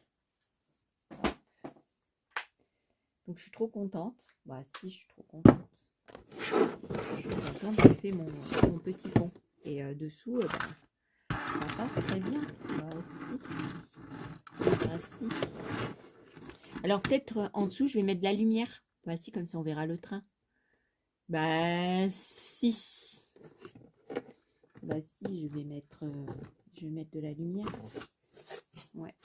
Donc, je suis trop contente. Bah, si, je suis trop contente. Je suis trop contente. J'ai fait mon petit pont. Et dessous, ça passe très bien. Bah, si. Bah, si. Alors, peut-être en dessous, je vais mettre de la lumière. Bah, si, comme ça, on verra le train. Bah, si. Bah, si, je vais mettre de la lumière. Ouais.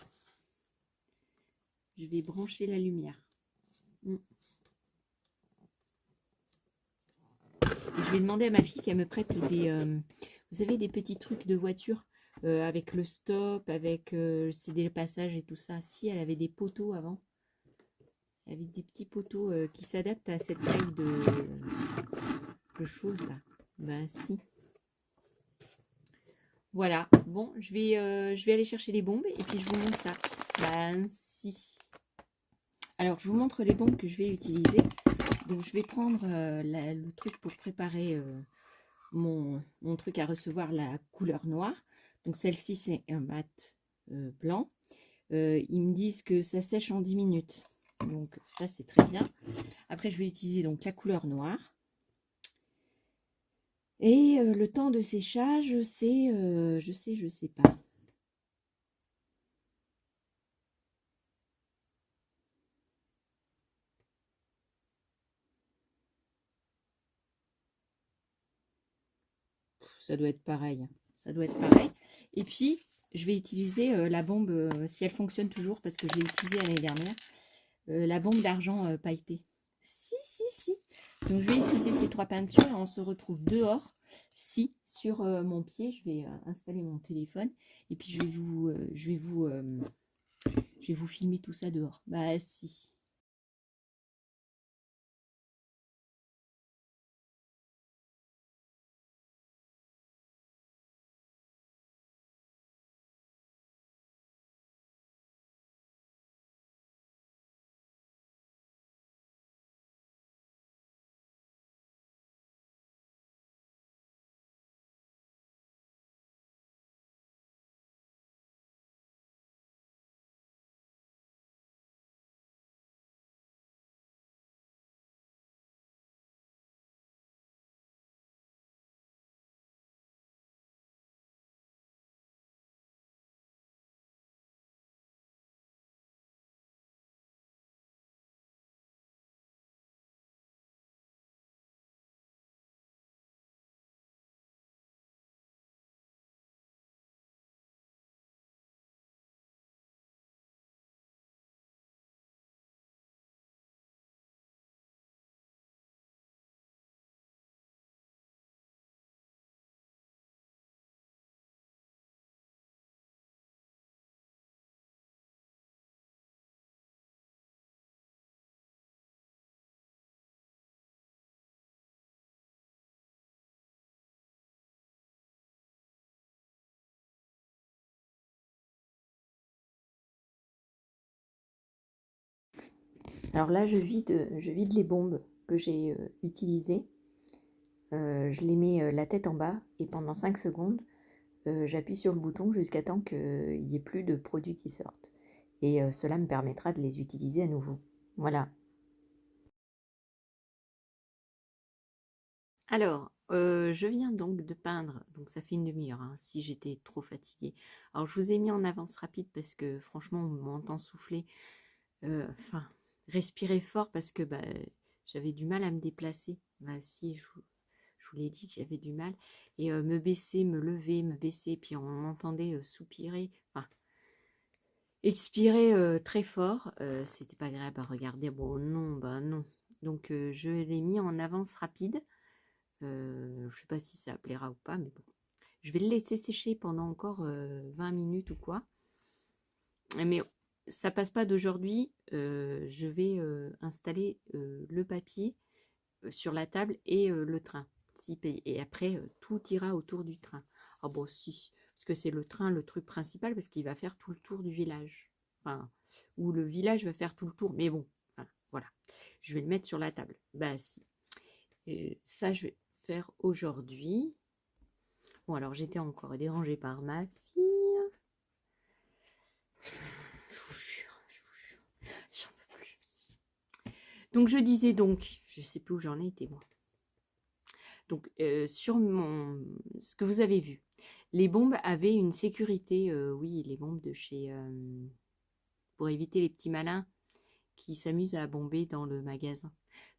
Je vais brancher la lumière. Et je vais demander à ma fille qu'elle me prête des, vous savez, des petits trucs de voiture avec le stop, avec c'est des passages et tout ça. Si, elle avait des poteaux avant. Elle avait des petits poteaux qui s'adaptent à cette taille de choses là. Ben si. Voilà. Bon, je vais aller chercher les bombes et puis je vous montre ça. Ben si. Alors, je vous montre les bombes que je vais utiliser. Donc, je vais prendre le truc pour préparer mon truc à recevoir la couleur noire. Donc, celle-ci, c'est un mat blanc. Ils me disent que ça sèche en 10 minutes. Donc, ça, c'est très bien. Après, je vais utiliser donc la couleur noire. Et le temps de séchage, c'est, je sais pas. Ça doit être pareil. Ça doit être pareil. Et puis, je vais utiliser la bombe, si elle fonctionne toujours, parce que je l'ai utilisée l'année dernière, la bombe d'argent pailletée. Si. Donc, je vais utiliser ces 3 peintures et on se retrouve dehors. Si, sur mon pied, je vais installer mon téléphone et puis je vais vous filmer tout ça dehors. Bah, si. Alors là, je vide les bombes que j'ai utilisées. Je les mets la tête en bas et pendant 5 secondes, j'appuie sur le bouton jusqu'à temps qu'il n'y ait plus de produits qui sortent. Et cela me permettra de les utiliser à nouveau. Voilà. Alors, je viens donc de peindre, donc ça fait une demi-heure, hein, si j'étais trop fatiguée. Alors, je vous ai mis en avance rapide parce que franchement, on m'entend souffler, enfin, respirer fort parce que bah, j'avais du mal à me déplacer. Bah, si, je vous l'ai dit que j'avais du mal. Et me baisser, me lever, me baisser, puis on m'entendait soupirer, enfin, expirer très fort. C'était pas agréable à regarder. Bon, non, bah non. Donc, je l'ai mis en avance rapide. Je sais pas si ça plaira ou pas, mais bon. Je vais le laisser sécher pendant encore 20 minutes ou quoi. Mais ça passe pas d'aujourd'hui. Je vais installer le papier sur la table et le train. Et après, tout ira autour du train. Ah bon, si, parce que c'est le train, le truc principal, parce qu'il va faire tout le tour du village. Enfin, ou le village va faire tout le tour. Mais bon, enfin, voilà. Je vais le mettre sur la table. Bah si. Et ça, je vais faire aujourd'hui. Bon, alors j'étais encore dérangée par ma fille. Je vous jure, j'en peux plus. Donc je disais donc, je sais plus où j'en ai été moi. Donc sur ce que vous avez vu, les bombes avaient une sécurité, oui, les bombes de chez, pour éviter les petits malins qui s'amusent à bomber dans le magasin.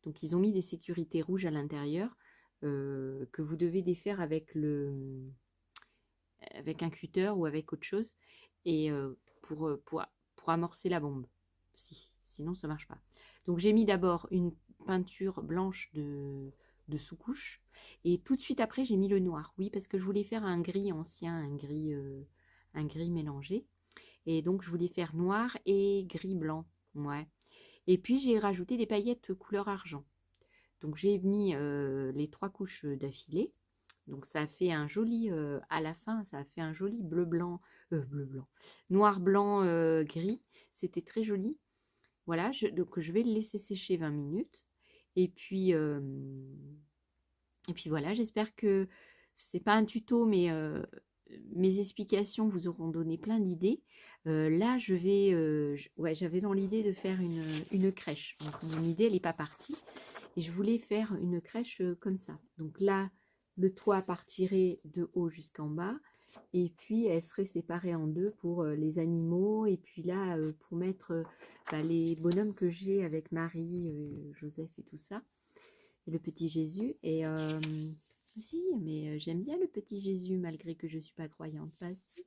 Donc ils ont mis des sécurités rouges à l'intérieur que vous devez défaire avec un cutter ou avec autre chose et pour amorcer la bombe. Sinon ça marche pas. Donc j'ai mis d'abord une peinture blanche de sous-couche et tout de suite après j'ai mis le noir. Oui, parce que je voulais faire un gris ancien, un gris mélangé. Et donc je voulais faire noir et gris blanc. Ouais. Et puis j'ai rajouté des paillettes couleur argent. Donc j'ai mis les 3 couches d'affilée. Donc ça a fait un joli, à la fin, ça a fait un joli bleu-blanc, noir-blanc, gris. C'était très joli. Voilà, donc je vais le laisser sécher 20 minutes. Et puis voilà, j'espère que c'est pas un tuto, mais mes explications vous auront donné plein d'idées. Là, ouais, j'avais dans l'idée de faire une crèche. Donc mon idée, elle n'est pas partie. Et je voulais faire une crèche comme ça. Donc là, le toit partirait de haut jusqu'en bas. Et puis, elle serait séparée en deux pour les animaux. Et puis là, pour mettre les bonhommes que j'ai avec Marie, Joseph et tout ça. Et le petit Jésus. Et si, mais j'aime bien le petit Jésus, malgré que je ne suis pas croyante. Pas si.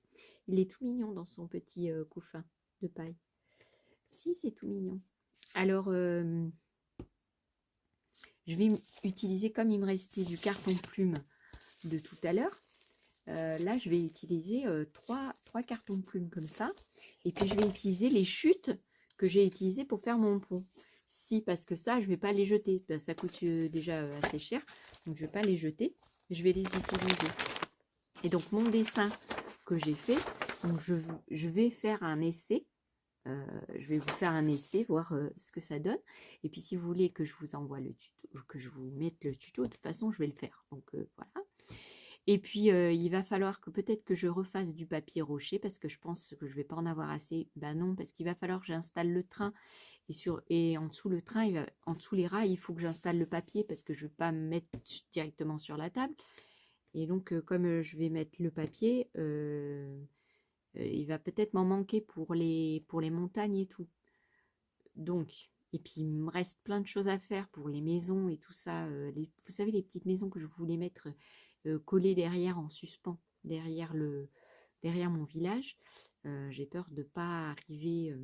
Il est tout mignon dans son petit couffin de paille. Si, c'est tout mignon. Alors, je vais utiliser, comme il me restait du carton plume de tout à l'heure, là je vais utiliser trois cartons plumes comme ça. Et puis je vais utiliser les chutes que j'ai utilisées pour faire mon pont. Si, parce que ça, je ne vais pas les jeter. Ben, ça coûte déjà assez cher, donc je ne vais pas les jeter. Je vais les utiliser. Et donc mon dessin que j'ai fait, donc je vais faire un essai. Je vais vous faire un essai, voir ce que ça donne. Et puis si vous voulez que je vous envoie le tuto, que je vous mette le tuto, de toute façon je vais le faire. Donc voilà. Et puis il va falloir que peut-être que je refasse du papier rocher parce que je pense que je vais pas en avoir assez. Ben non, parce qu'il va falloir que j'installe le train et en dessous le train, en dessous les rails, il faut que j'installe le papier parce que je vais pas me mettre directement sur la table. Et donc comme je vais mettre le papier, il va peut-être m'en manquer pour les montagnes et tout. Donc, et puis il me reste plein de choses à faire pour les maisons et tout ça. Vous savez, les petites maisons que je voulais mettre collées derrière en suspens, derrière mon village. J'ai peur de ne pas arriver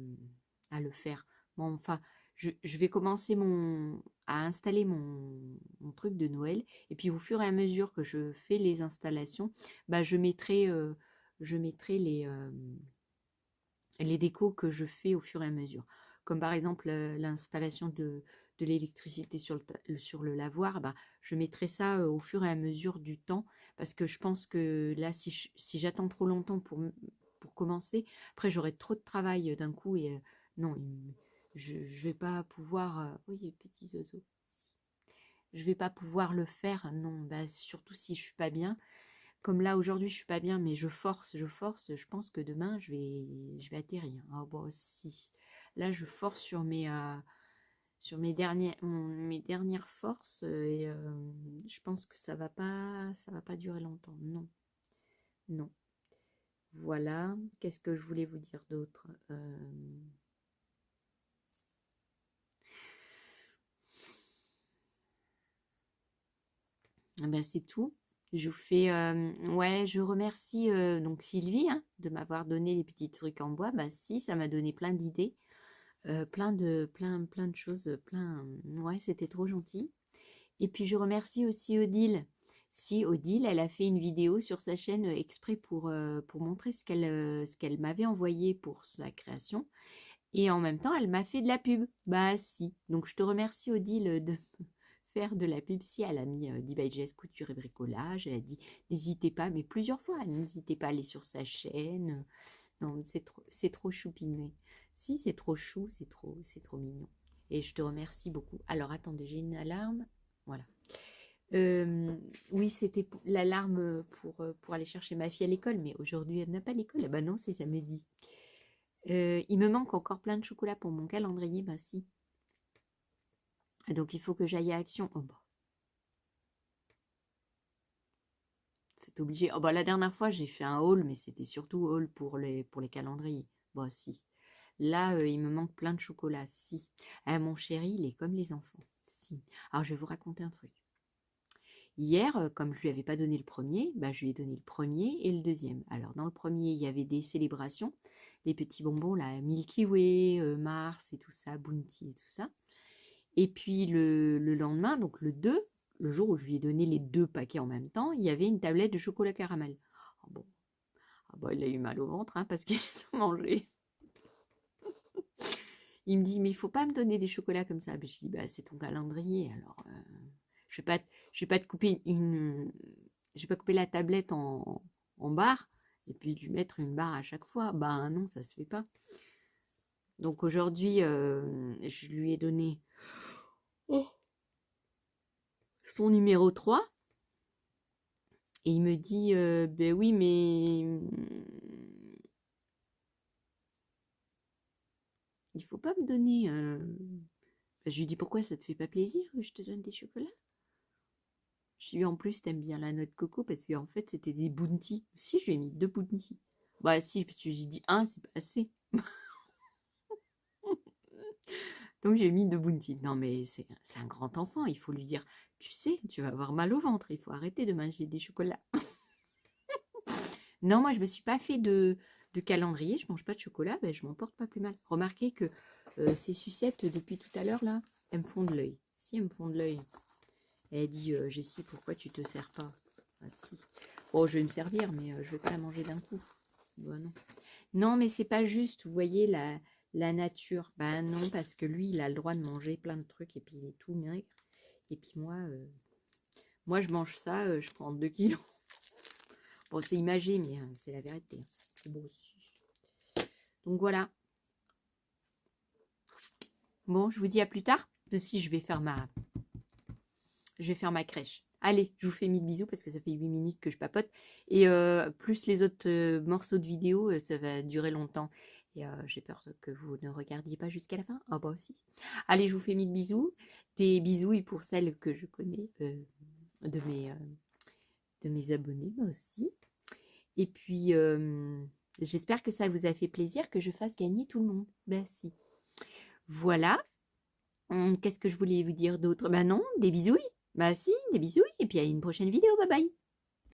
à le faire. Bon, enfin, je vais commencer à installer mon truc de Noël. Et puis au fur et à mesure que je fais les installations, bah, je mettrai les décos que je fais au fur et à mesure. Comme par exemple l'installation de l'électricité sur le lavoir, bah, je mettrai ça au fur et à mesure du temps parce que je pense que là, si j'attends trop longtemps pour commencer, après j'aurai trop de travail d'un coup et non, je ne vais pas pouvoir... oui, les petits oiseaux. Je vais pas pouvoir le faire, non, bah, surtout si je suis pas bien. Comme là aujourd'hui je suis pas bien, mais je force, je pense que demain je vais atterrir. Ah bon, si. Là je force sur mes dernières forces et je pense que ça va pas durer longtemps. Non, non. Voilà. Qu'est-ce que je voulais vous dire d'autre? Ben, c'est tout. Je vous fais, ouais, je remercie donc Sylvie de m'avoir donné les petits trucs en bois. Bah si, ça m'a donné plein d'idées, plein de choses, ouais, c'était trop gentil. Et puis je remercie aussi Odile. Si, Odile, elle a fait une vidéo sur sa chaîne exprès pour montrer ce qu'elle m'avait envoyé pour sa création. Et en même temps, elle m'a fait de la pub. Bah si. Donc je te remercie, Odile, de faire de la pub. Si, elle a mis DBJS couture et bricolage. Elle a dit, n'hésitez pas, mais plusieurs fois, n'hésitez pas à aller sur sa chaîne. Non, c'est trop choupiné. Si, c'est trop chou, c'est trop mignon. Et je te remercie beaucoup. Alors, attendez, j'ai une alarme. Voilà. Oui, c'était l'alarme pour aller chercher ma fille à l'école, mais aujourd'hui, elle n'a pas l'école. Ah bah non, c'est samedi. Il me manque encore plein de chocolat pour mon calendrier. Bah si. Donc, il faut que j'aille à Action. Oh bah. C'est obligé. Oh bah, la dernière fois, j'ai fait un haul, mais c'était surtout haul pour les calendriers. Bah si. Là, il me manque plein de chocolat. Si. Ah, mon chéri, il est comme les enfants. Si. Alors, je vais vous raconter un truc. Hier, comme je lui avais pas donné le premier, bah, je lui ai donné le premier et le deuxième. Alors, dans le premier, il y avait des célébrations. Les petits bonbons, là, Milky Way, Mars et tout ça, Bounty et tout ça. Et puis, le lendemain, donc le 2, le jour où je lui ai donné les 2 paquets en même temps, il y avait une tablette de chocolat caramel. Oh, bon. Ah bah, il a eu mal au ventre, hein, parce qu'il a tout mangé. Il me dit, mais il faut pas me donner des chocolats comme ça. Je dis, bah, c'est ton calendrier, alors je vais pas te couper je vais pas couper la tablette en barres et puis lui mettre une barre à chaque fois. Bah non, ça se fait pas. Donc aujourd'hui, je lui ai donné son numéro 3 et il me dit, ben oui, mais il faut pas me donner. Je lui dis, pourquoi ça te fait pas plaisir que je te donne des chocolats? Je lui dis, en plus, t'aimes bien la noix de coco parce qu'en fait, c'était des bounty. Si, je lui ai mis 2 bounty. Bah si, parce que j'ai dit 1, c'est pas assez. Donc j'ai mis 2 bounty. Non mais c'est un grand enfant, il faut lui dire, tu sais, tu vas avoir mal au ventre, il faut arrêter de manger des chocolats. Non, moi je me suis pas fait de calendrier, je mange pas de chocolat, ben, je m'en porte pas plus mal. Remarquez que ces sucettes depuis tout à l'heure là, elles me font de l'œil. Si, elles me font de l'œil. Elle dit, Jessie, pourquoi tu te sers pas? Ah si. Bon, je vais me servir, mais je vais pas la manger d'un coup. Bah, non. Non, mais c'est pas juste, vous voyez, la nature. Ben non, parce que lui, il a le droit de manger plein de trucs, et puis il est tout maigre. Et puis moi je mange ça, je prends 2 kilos. Bon, c'est imagé, mais c'est la vérité. C'est beau aussi. Donc voilà. Bon, je vous dis à plus tard. Si, je vais faire ma crèche. Allez, je vous fais 1000 bisous parce que ça fait 8 minutes que je papote. Et plus les autres morceaux de vidéo, ça va durer longtemps. Et j'ai peur que vous ne regardiez pas jusqu'à la fin. Ah bah aussi. Allez, je vous fais 1000 bisous. Des bisous pour celles que je connais de mes abonnés, moi aussi. Et puis, j'espère que ça vous a fait plaisir que je fasse gagner tout le monde. Ben si. Voilà. Qu'est-ce que je voulais vous dire d'autre? Ben non, des bisous. Bah si, des bisous. Et puis à une prochaine vidéo. Bye bye.